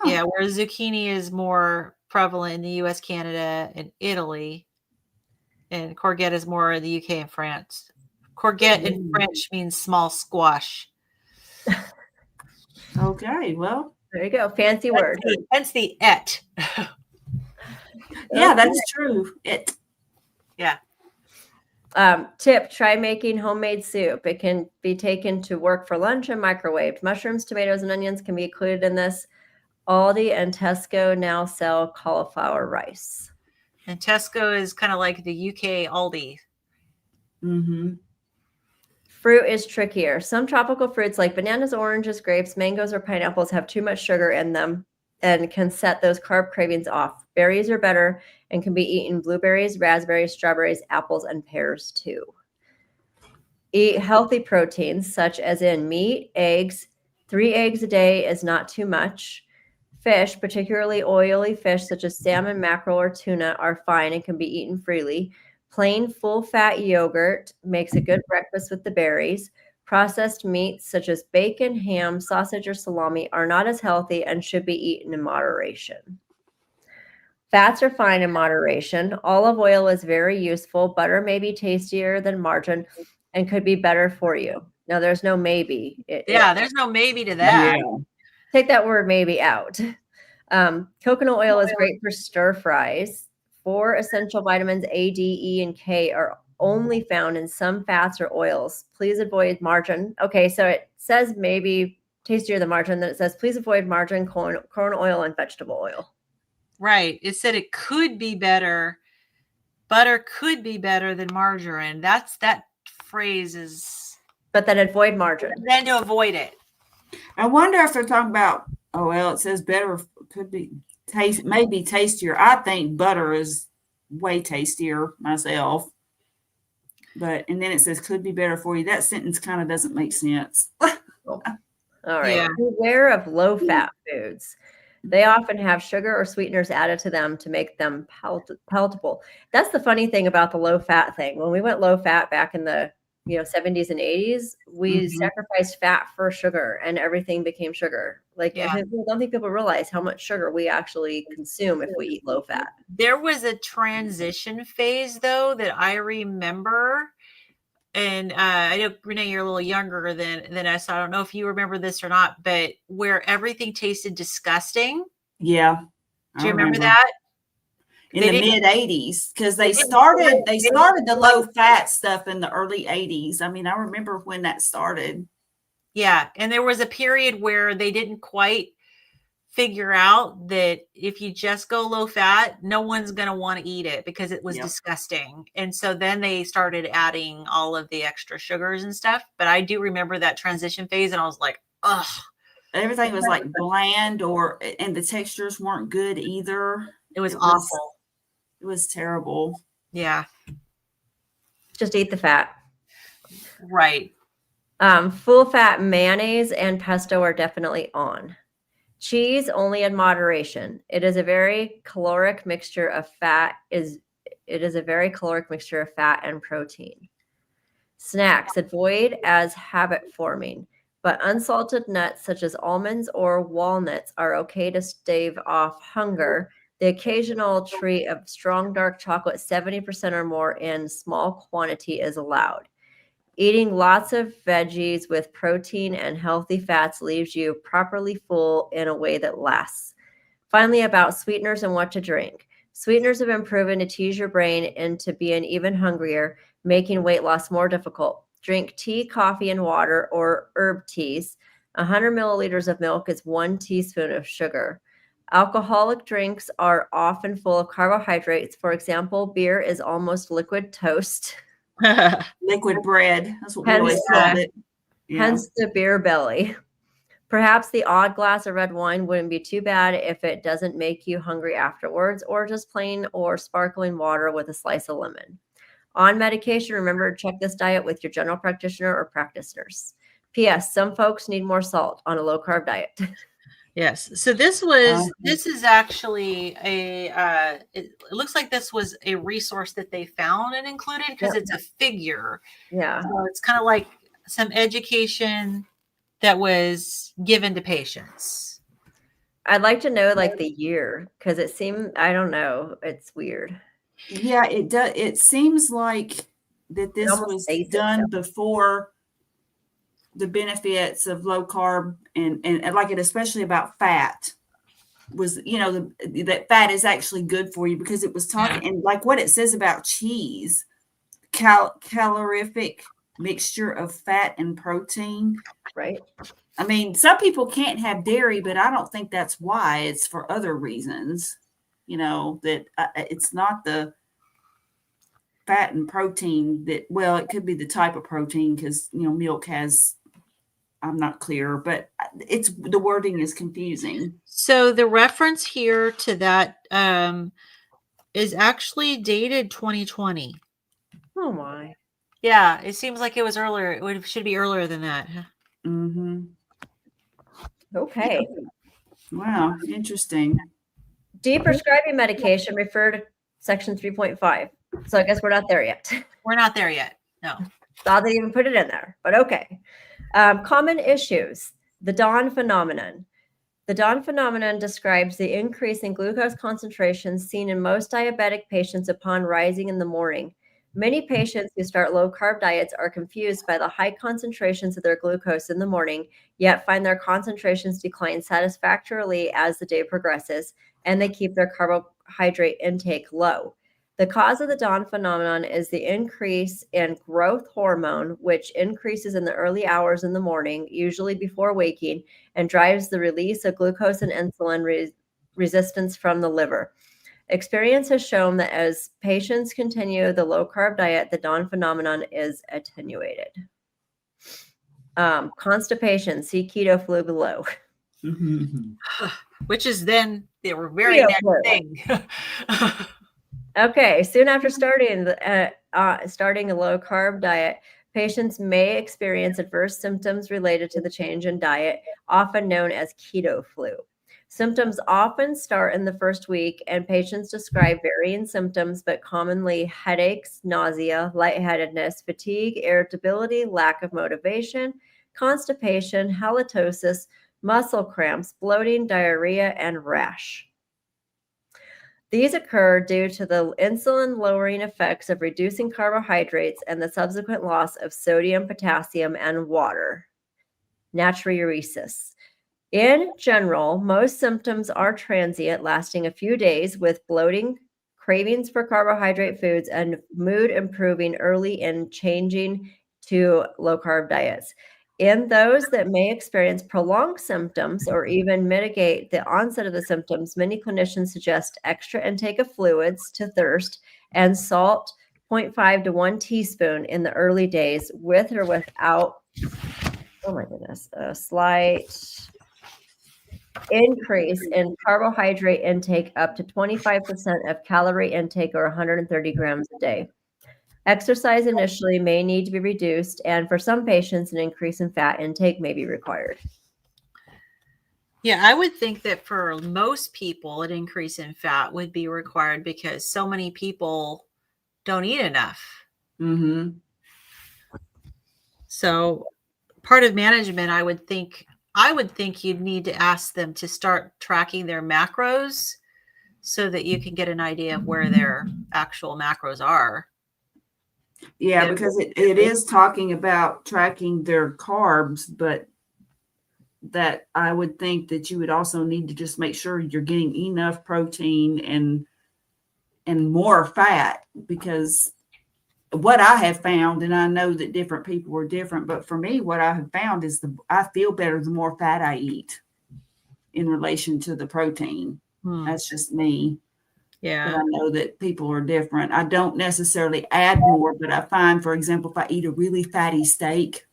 Yeah, whereas zucchini is more prevalent in the US, Canada, and Italy. And courgette is more in the UK and France. Courgette in French means small squash. Okay, well. There you go. Fancy word. Hence the et. Yeah, that's true. It. Yeah. Tip, try making homemade soup. It can be taken to work for lunch and microwaved. Mushrooms, tomatoes, and onions can be included in this. Aldi and Tesco now sell cauliflower rice. And Tesco is kind of like the UK Aldi. Mm-hmm. Fruit is trickier. Some tropical fruits like bananas, oranges, grapes, mangoes, or pineapples have too much sugar in them and can set those carb cravings off. Berries are better and can be eaten. Blueberries, raspberries, strawberries, apples, and pears too. Eat healthy proteins such as in meat, eggs. 3 eggs a day is not too much. Fish, particularly oily fish such as salmon, mackerel, or tuna, are fine and can be eaten freely. Plain full-fat yogurt makes a good breakfast with the berries. Processed meats such as bacon, ham, sausage, or salami are not as healthy and should be eaten in moderation. Fats are fine in moderation. Olive oil is very useful. Butter may be tastier than margarine and could be better for you. Now, there's no maybe. There's no maybe to that. Yeah. Take that word maybe out. Coconut oil is great for stir fries. 4 essential vitamins A, D, E, and K are only found in some fats or oils. Please avoid margarine. Okay, so it says maybe tastier than margarine. Then it says please avoid margarine, corn oil, and vegetable oil. Right. It said it could be better. Butter could be better than margarine. That phrase is. But then avoid margarine. Then to avoid it. I wonder if they're talking about, it says better, could be maybe tastier. I think butter is way tastier myself. And then it says could be better for you. That sentence kind of doesn't make sense. All right. Yeah. Beware of low-fat foods. They often have sugar or sweeteners added to them to make them palatable. That's the funny thing about the low-fat thing. When we went low-fat back in the 70s and 80s, we sacrificed fat for sugar and everything became sugar. I don't think people realize how much sugar we actually consume if we eat low fat. There was a transition phase though that I remember, and I know Renee, you're a little younger than us. So I don't know if you remember this or not, but where everything tasted disgusting. Yeah. Do you remember that? In the mid 80s, because they started the low fat stuff in the early 80s. I mean, I remember when that started. Yeah. And there was a period where they didn't quite figure out that if you just go low fat, no one's going to want to eat it because it was disgusting. And so then they started adding all of the extra sugars and stuff. But I do remember that transition phase and I was like, ugh. Everything was like bland and the textures weren't good either. It was awful. It was terrible. Yeah. Just eat the fat. Right. Full fat mayonnaise and pesto are definitely on. Cheese only in moderation. It is a very caloric mixture of fat. It is a very caloric mixture of fat and protein. Snacks avoid as habit forming, but unsalted nuts such as almonds or walnuts are okay to stave off hunger. The occasional treat of strong dark chocolate, 70% or more in small quantity, is allowed. Eating lots of veggies with protein and healthy fats leaves you properly full in a way that lasts. Finally, about sweeteners and what to drink. Sweeteners have been proven to tease your brain into being even hungrier, making weight loss more difficult. Drink tea, coffee, and water or herb teas. 100 milliliters of milk is 1 teaspoon of sugar. Alcoholic drinks are often full of carbohydrates. For example, beer is almost liquid toast. Liquid bread. That's what we always called it. Yeah. Hence the beer belly. Perhaps the odd glass of red wine wouldn't be too bad if it doesn't make you hungry afterwards, or just plain or sparkling water with a slice of lemon. On medication, remember to check this diet with your general practitioner or practice nurse. P.S. Some folks need more salt on a low-carb diet. Yes. So this is actually it looks like this was a resource that they found and included because it's a figure. Yeah. So it's kind of like some education that was given to patients. I'd like to know the year because it seemed, I don't know. It's weird. Yeah, it does. It seems like that this was done before the benefits of low carb and like it, especially about fat was, that fat is actually good for you because it was talking and like what it says about cheese. calorific mixture of fat and protein. Right. I mean, some people can't have dairy, but I don't think that's why. It's for other reasons. That it's not the fat and protein that, well, it could be the type of protein because, milk has, I'm not clear, but the wording is confusing. So the reference here to that is actually dated 2020. Oh my. Yeah, it seems like it was earlier. Should be earlier than that. Mm-hmm. Okay. Wow, interesting. Deprescribing medication, refer to section 3.5. So I guess we're not there yet. We're not there yet. No. Thought they even put it in there, but okay. Common issues. The dawn phenomenon. The dawn phenomenon describes the increase in glucose concentrations seen in most diabetic patients upon rising in the morning. Many patients who start low-carb diets are confused by the high concentrations of their glucose in the morning, yet find their concentrations decline satisfactorily as the day progresses, and they keep their carbohydrate intake low. The cause of the dawn phenomenon is the increase in growth hormone, which increases in the early hours in the morning, usually before waking, and drives the release of glucose and insulin resistance from the liver. Experience has shown that as patients continue the low-carb diet, the dawn phenomenon is attenuated. Constipation, see keto flu below. Mm-hmm. Which is then the very next thing. Okay, soon after starting a low-carb diet, patients may experience adverse symptoms related to the change in diet, often known as keto flu. Symptoms often start in the first week, and patients describe varying symptoms, but commonly headaches, nausea, lightheadedness, fatigue, irritability, lack of motivation, constipation, halitosis, muscle cramps, bloating, diarrhea, and rash. These occur due to the insulin-lowering effects of reducing carbohydrates and the subsequent loss of sodium, potassium, and water. Natriuresis. In general, most symptoms are transient, lasting a few days, with bloating, cravings for carbohydrate foods, and mood improving early in changing to low-carb diets. In those that may experience prolonged symptoms or even mitigate the onset of the symptoms, many clinicians suggest extra intake of fluids to thirst and salt 0.5 to 1 teaspoon in the early days, with or without, oh my goodness, a slight increase in carbohydrate intake up to 25% of calorie intake or 130 grams a day. Exercise initially may need to be reduced, and for some patients, an increase in fat intake may be required. Yeah, I would think that for most people, an increase in fat would be required because so many people don't eat enough. Mm-hmm. So part of management, I would think you'd need to ask them to start tracking their macros so that you can get an idea of where their actual macros are. Yeah, because it is talking about tracking their carbs, but that I would think that you would also need to just make sure you're getting enough protein and more fat, because what I have found, and I know that different people are different, but for me, what I have found is I feel better the more fat I eat in relation to the protein. That's just me. Yeah. But I know that people are different. I don't necessarily add more, but I find, for example, if I eat a really fatty steak,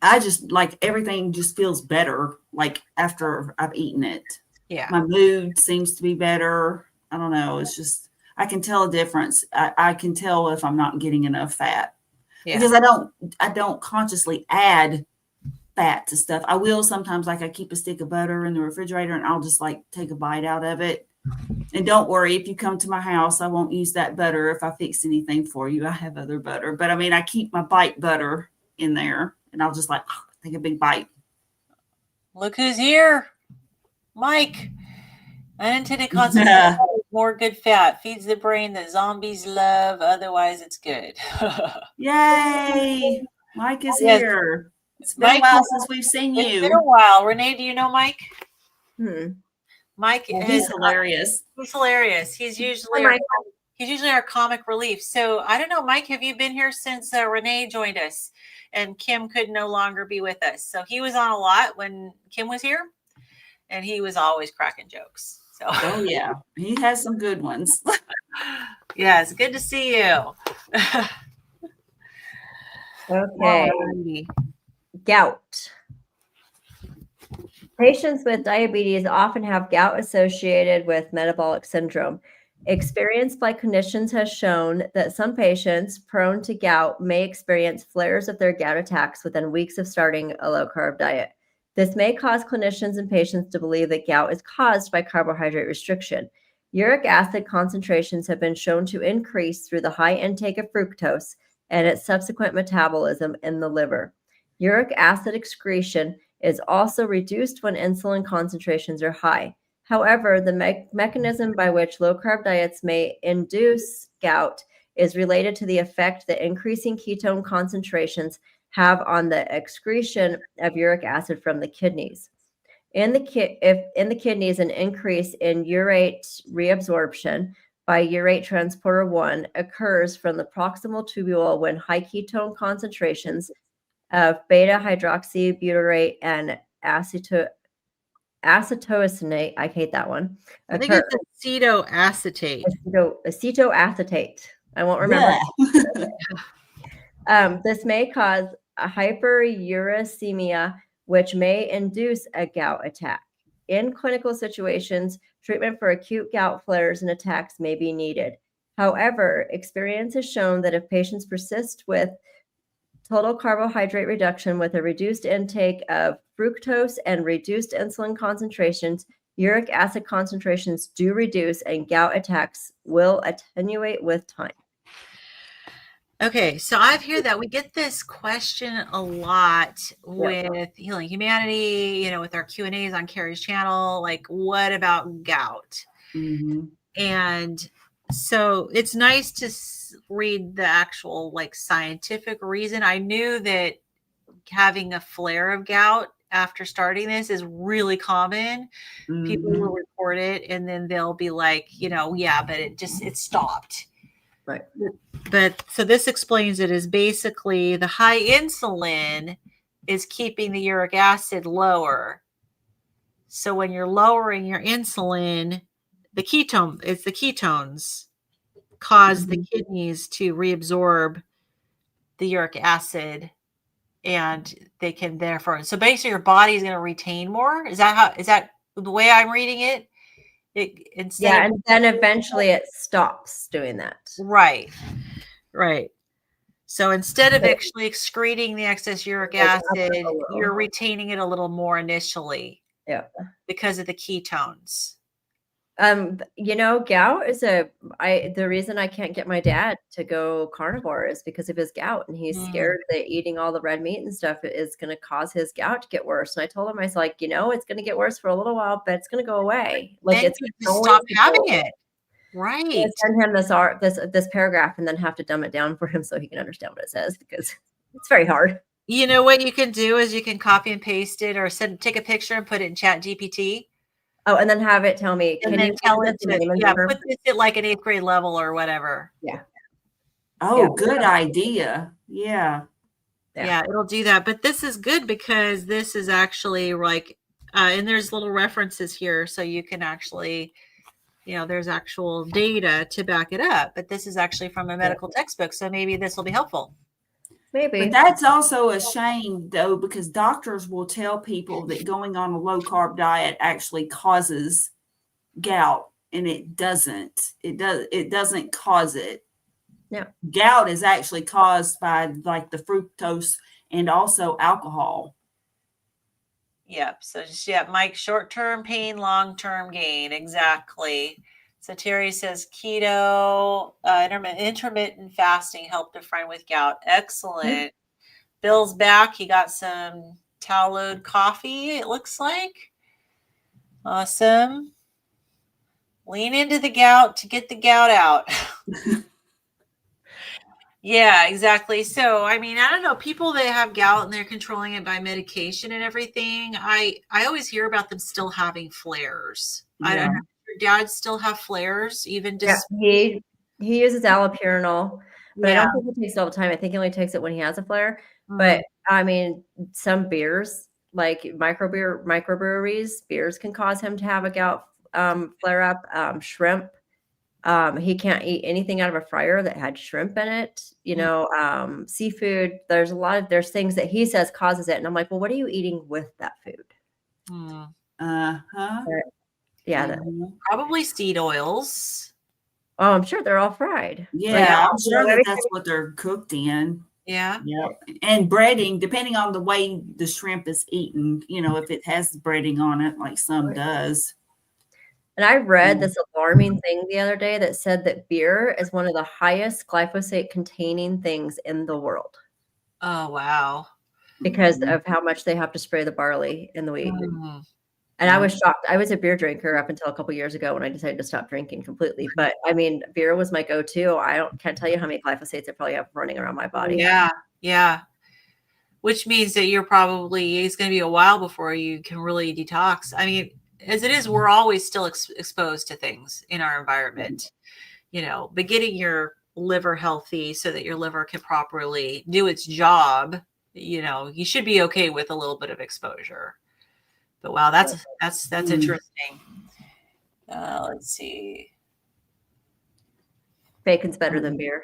I just like everything just feels better, like after I've eaten it. Yeah. My mood seems to be better. I don't know. It's just, I can tell a difference. I can tell if I'm not getting enough fat, because I don't consciously add fat to stuff. I will sometimes, like I keep a stick of butter in the refrigerator and I'll just like take a bite out of it. And don't worry, if you come to my house, I won't use that butter if I fix anything for you. I have other butter, but I mean, I keep my bite butter in there and I'll just like take a big bite. Look who's here. Mike. Unintended consequences, more good fat, feeds the brain that zombies love. Otherwise, it's good. Yay. Mike is here. It's been a while since we've seen you. It's been a while. Renee, do you know Mike? Hmm. Mike he's hilarious. He's hilarious. He's usually He's usually our comic relief. So I don't know, Mike, have you been here since Renee joined us and Kim could no longer be with us? So he was on a lot when Kim was here, and he was always cracking jokes. So oh yeah, he has some good ones. yeah, it's good to see you. Okay. Alrighty. Gout. Patients with diabetes often have gout associated with metabolic syndrome. Experience by clinicians has shown that some patients prone to gout may experience flares of their gout attacks within weeks of starting a low-carb diet. This may cause clinicians and patients to believe that gout is caused by carbohydrate restriction. Uric acid concentrations have been shown to increase through the high intake of fructose and its subsequent metabolism in the liver. Uric acid excretion is also reduced when insulin concentrations are high. However, the mechanism by which low-carb diets may induce gout is related to the effect that increasing ketone concentrations have on the excretion of uric acid from the kidneys. In the kidneys, an increase in urate reabsorption by urate transporter 1 occurs from the proximal tubule when high ketone concentrations of beta hydroxybutyrate and acetoacinate, I hate that one. I think it's acetoacetate. Acetoacetate. I won't remember. This may cause a hyperuricemia, which may induce a gout attack. In clinical situations, treatment for acute gout flares and attacks may be needed. However, experience has shown that if patients persist with total carbohydrate reduction with a reduced intake of fructose and reduced insulin concentrations, uric acid concentrations do reduce and gout attacks will attenuate with time. Okay, so I've heard that we get this question a lot with Healing Humanity, with our Q&As on Carrie's channel, like, what about gout? Mm-hmm. And so it's nice to read the actual scientific reason. I knew that having a flare of gout after starting this is really common. Mm-hmm. People will report it and then they'll be like, yeah, but it stopped. Right. But so this explains it as basically the high insulin is keeping the uric acid lower. So when you're lowering your insulin, it's the ketones cause the kidneys to reabsorb the uric acid, and they can therefore. So basically, your body is going to retain more. Is that the way I'm reading it? And then eventually it stops doing that. Right. So instead of actually excreting the excess uric acid, you're retaining it a little more initially. Yeah. Because of the ketones. Gout is the reason I can't get my dad to go carnivore is because of his gout, and he's scared that eating all the red meat and stuff is going to cause his gout to get worse. And I told him, I was like, it's going to get worse for a little while, but it's going to go away. It's stop having it. Right. Send him this paragraph and then have to dumb it down for him so he can understand what it says, because it's very hard. You know what you can do is you can copy and paste it or take a picture and put it in Chat GPT. Oh, and then have it tell me. And then tell it put this at like an 8th grade level or whatever. Yeah. Oh, good idea. Yeah. Yeah, it'll do that. But this is good because this is actually and there's little references here. So you can actually, there's actual data to back it up. But this is actually from a medical textbook. So maybe this will be helpful. Maybe. But that's also a shame, though, because doctors will tell people that going on a low-carb diet actually causes gout, and it doesn't. It doesn't cause it. Yeah. Gout is actually caused by the fructose and also alcohol. Yep. So Mike, short-term pain, long-term gain. Exactly. So Terry says keto, intermittent fasting helped a friend with gout. Excellent. Mm-hmm. Bill's back. He got some tallow coffee, it looks like. Awesome. Lean into the gout to get the gout out. Yeah, exactly. So, I don't know, people that have gout and they're controlling it by medication and everything, I always hear about them still having flares. Yeah. I don't know. Your dad still have flares even just he uses allopurinol, but I Yeah. don't think he takes it all the time. I think he only takes it when he has a flare. But I mean, some beers, like microbreweries, beers can cause him to have a gout flare up. Shrimp. He can't eat anything out of a fryer that had shrimp in it. Seafood. There's things that he says causes it, and I'm like, well, what are you eating with that food? Uh-huh. Yeah. Probably seed oils. Oh, I'm sure they're all fried. Yeah, I'm sure that's what they're cooked in. Yeah. And breading, depending on the way the shrimp is eaten, if it has breading on it, like some does. And I read this alarming thing the other day that said that beer is one of the highest glyphosate containing things in the world. Oh, wow. Because of how much they have to spray the barley in the wheat. And I was shocked. I was a beer drinker up until a couple years ago when I decided to stop drinking completely. But I mean, beer was my go-to. Can't tell you how many glyphosates I probably have running around my body. Yeah. Which means that it's going to be a while before you can really detox. I mean, as it is, we're always still exposed to things in our environment, but getting your liver healthy so that your liver can properly do its job, you should be okay with a little bit of exposure. But wow, that's interesting. Let's see. Bacon's better than beer.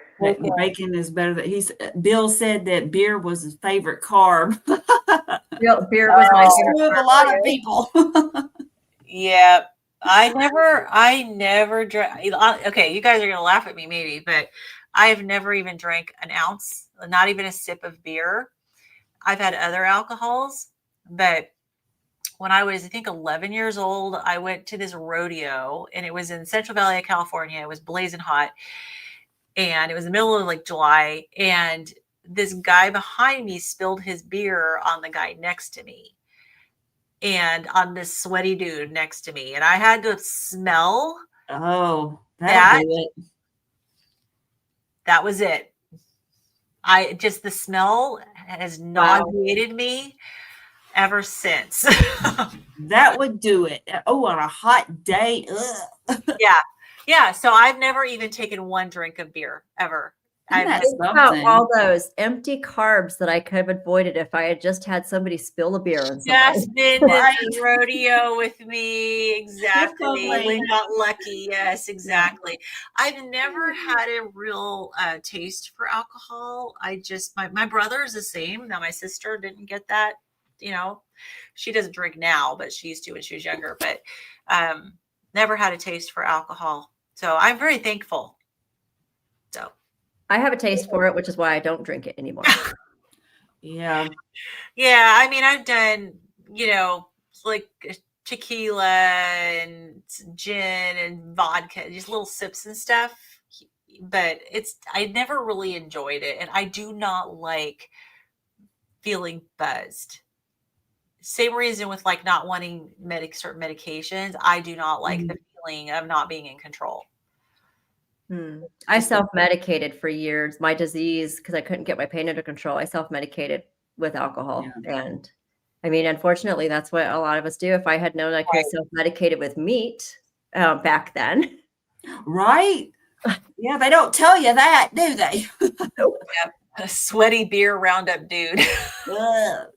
Bacon is better than Bill said that beer was his favorite carb. Beer was my favorite carb. A lot of people. Yeah. I never drank. Okay, you guys are going to laugh at me maybe, but I've never even drank an ounce, not even a sip of beer. I've had other alcohols, but when I was, I think, 11 years old, I went to this rodeo, and it was in Central Valley of California. It was blazing hot, and it was the middle of like July, and this guy behind me spilled his beer on the guy next to me and on this sweaty dude next to me, and I had to smell. Oh, that'll do it. That was it. The smell has nauseated me ever since. That would do it. Oh, on a hot day. Yeah. So I've never even taken one drink of beer ever. Think about all those empty carbs that I could have avoided if I had just had somebody spill a beer on something. Just been to the rodeo with me. Exactly. We got lucky. Yes, exactly. I've never had a real taste for alcohol. My brother is the same. Now my sister didn't get that. She doesn't drink now, but she used to when she was younger. But never had a taste for alcohol. So I'm very thankful. So I have a taste for it, which is why I don't drink it anymore. Yeah. I mean, I've done, like tequila and gin and vodka, just little sips and stuff. But I never really enjoyed it. And I do not like feeling buzzed. Same reason with like not wanting certain medications. I do not like the feeling of not being in control. I self-medicated for years. My disease, because I couldn't get my pain under control, I self-medicated with alcohol. Yeah. And I mean, unfortunately, that's what a lot of us do. If I had known I could have self-medicated with meat back then. Right. Yeah, they don't tell you that, do they? Nope. Yep. A sweaty beer roundup dude.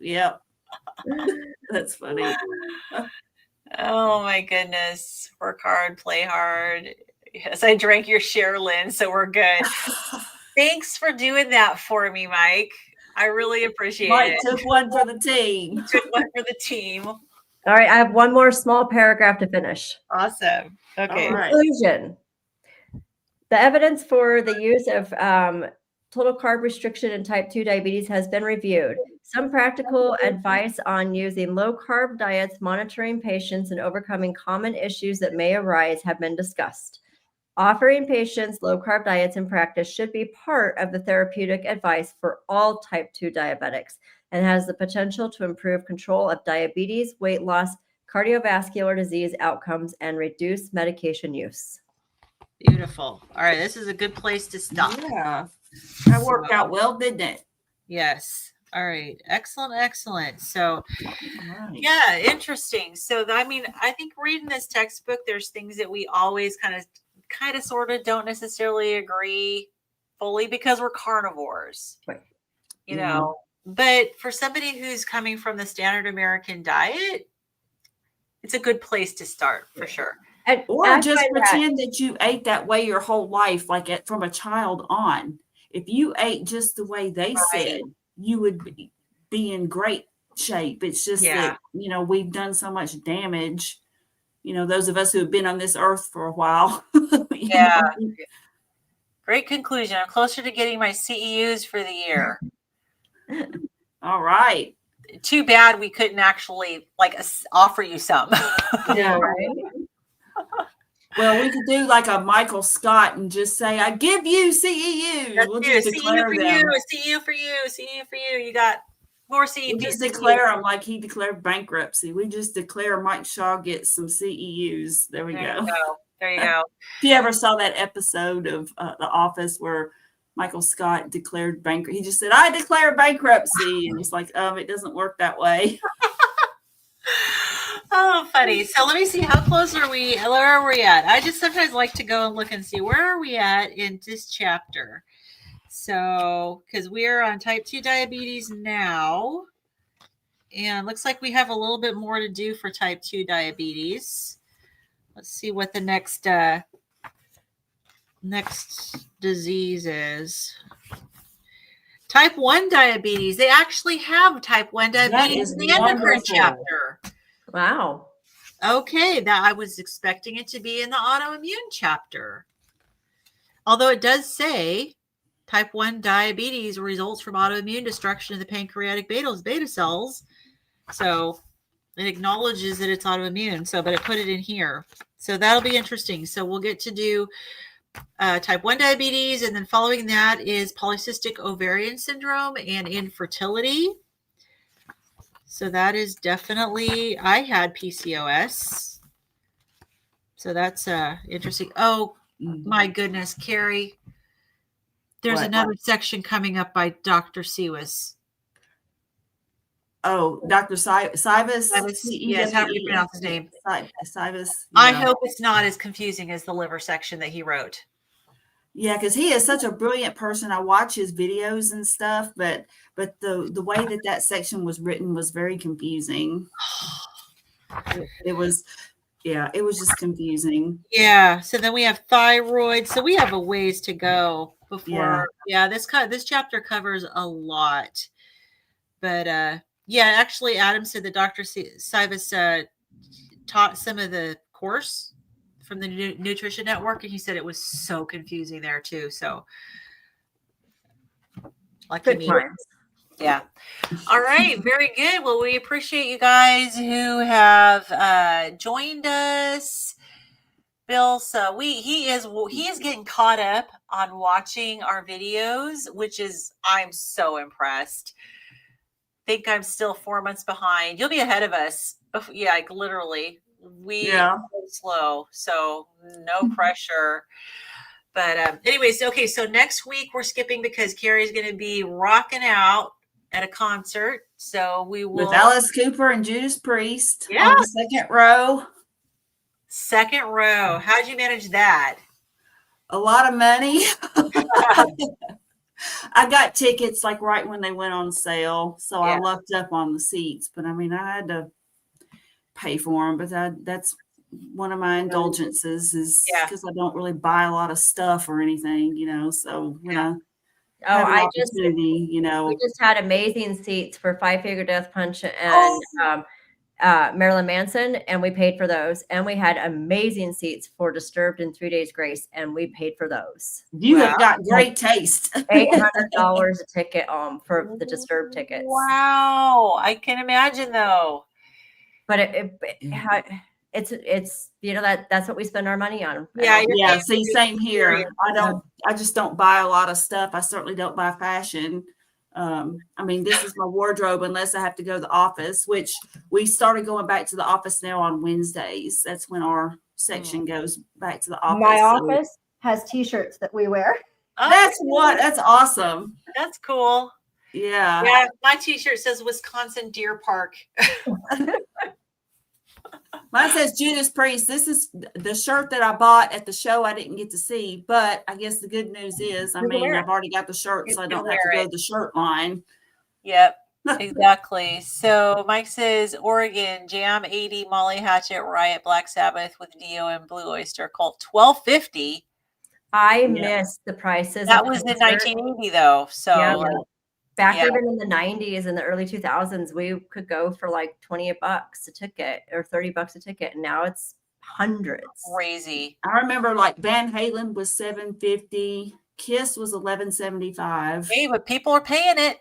Yep. That's funny. Oh my goodness. Work hard, play hard. Yes, I drank your share, Lynn, so we're good. Thanks for doing that for me, Mike. I really appreciate it. Mike took one for the team. All right, I have one more small paragraph to finish. Awesome. Okay. Conclusion. The evidence for the use of total carb restriction in type 2 diabetes has been reviewed. Some practical advice on using low-carb diets, monitoring patients, and overcoming common issues that may arise have been discussed. Offering patients low-carb diets in practice should be part of the therapeutic advice for all type 2 diabetics and has the potential to improve control of diabetes, weight loss, cardiovascular disease outcomes, and reduce medication use. Beautiful. All right, this is a good place to stop. Yeah, that worked out well, didn't it? Yes. All right. Excellent. So, yeah, interesting. So, I mean, I think reading this textbook, there's things that we always kind of kind of sort of don't necessarily agree fully because we're carnivores, Right. you know. But for somebody who's coming from the standard American diet, it's a good place to start for sure. Or just pretend that you ate that way your whole life, like from a child on. If you ate just the way they said, you would be in great shape. It's just that, we've done so much damage. Those of us who have been on this earth for a while. Great conclusion. I'm closer to getting my CEUs for the year. All right. Too bad we couldn't actually offer you some. Yeah, right. Well, we could do like a Michael Scott and just say, "I give you CEUs." We'll just declare them. CEU for you, CEU for you. You got more CEUs. We'll just declare them like he declared bankruptcy. We just declare Mike Shaw gets some CEUs. There we go. There you go. If you ever saw that episode of The Office where Michael Scott declared bankruptcy, he just said, "I declare bankruptcy," and it's like, it doesn't work that way. Oh, funny. So let me see, how close are we? Where are we at? I just sometimes like to go and look and see where are we at in this chapter. So, because we're on type 2 diabetes now, and looks like we have a little bit more to do for type 2 diabetes. Let's see what the next disease is. Type 1 diabetes. They actually have type 1 diabetes in the endocrine chapter. Wow. Okay, that I was expecting it to be in the autoimmune chapter. Although it does say type 1 diabetes results from autoimmune destruction of the pancreatic beta cells. So it acknowledges that it's autoimmune. But it put it in here. So that'll be interesting. So we'll get to do type 1 diabetes, and then following that is polycystic ovarian syndrome and infertility. So that is definitely, I had PCOS. So that's interesting. Oh my goodness, Carrie. There's another section coming up by Dr. Siwas. Oh, Dr. Siwas? Yes, how do you pronounce his name? Siwas. I hope it's not as confusing as the liver section that he wrote. Yeah, because he is such a brilliant person. I watch his videos and stuff, but the way that section was written was very confusing. It was just confusing. Yeah. So then we have thyroid. So we have a ways to go before. Yeah. This chapter covers a lot, but actually, Adam said that Dr. Siwas taught some of the course from the Nutrition Network, and he said it was so confusing there too. So, lucky me. Yeah. All right. Very good. Well, we appreciate you guys who have joined us. Bill, so he is getting caught up on watching our videos, which is, I'm so impressed. Think I'm still 4 months behind. You'll be ahead of us. Yeah, like literally. We are slow, so no pressure. But anyways, okay, so next week we're skipping because Carrie's going to be rocking out at a concert. So we will with Alice Cooper and Judas Priest on the second row. Second row. How'd you manage that? A lot of money. I got tickets like right when they went on sale, so I lucked up on the seats. But I mean, I had to pay for them, but that's one of my indulgences is because I don't really buy a lot of stuff or anything, so when I have an opportunity, we just had amazing seats for Five Finger Death Punch and Marilyn Manson, and we paid for those, and we had amazing seats for Disturbed and 3 Days Grace, and we paid for those. You have got great taste. $800 a ticket for the Disturbed tickets. Wow, I can imagine though. But it's that's what we spend our money on. Yeah. See, same here. I just don't buy a lot of stuff. I certainly don't buy fashion. I mean, this is my wardrobe unless I have to go to the office, which we started going back to the office now on Wednesdays. That's when our section goes back to the office. My office has t-shirts that we wear. Oh, that's awesome. That's cool. Yeah. Yeah. My t-shirt says Wisconsin Deer Park. Mine says Judas Priest. This is the shirt that I bought at the show. I didn't get to see, but I guess the good news is, You can wear I've already got the shirt, You so I can don't have wear to go it. to the shirt line. Yep, exactly. So Mike says Oregon Jam 80 Molly Hatchet Riot Black Sabbath with Dio and Blue Oyster Cult $12.50. I Yeah. missed the prices. That of was in concert. 1980 though. So Yeah. like, Back yeah. even in the 90s and the early 2000s, we could go for like $28 a ticket or $30 a ticket. And now it's hundreds. Crazy. I remember like Van Halen was $750. Kiss was $11.75. Hey, but people are paying it.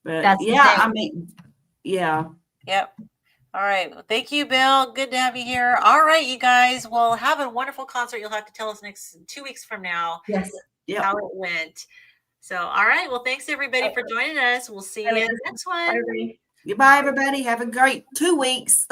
But That's the yeah, thing. I mean, yeah. Yep. All right. Well, thank you, Bill. Good to have you here. All right, you guys. Well, have a wonderful concert. You'll have to tell us next 2 weeks from now Yes. Yep. how it went. So, all right. Well, thanks everybody for joining us. We'll see you in the next one. Everybody. Goodbye, everybody. Have a great 2 weeks.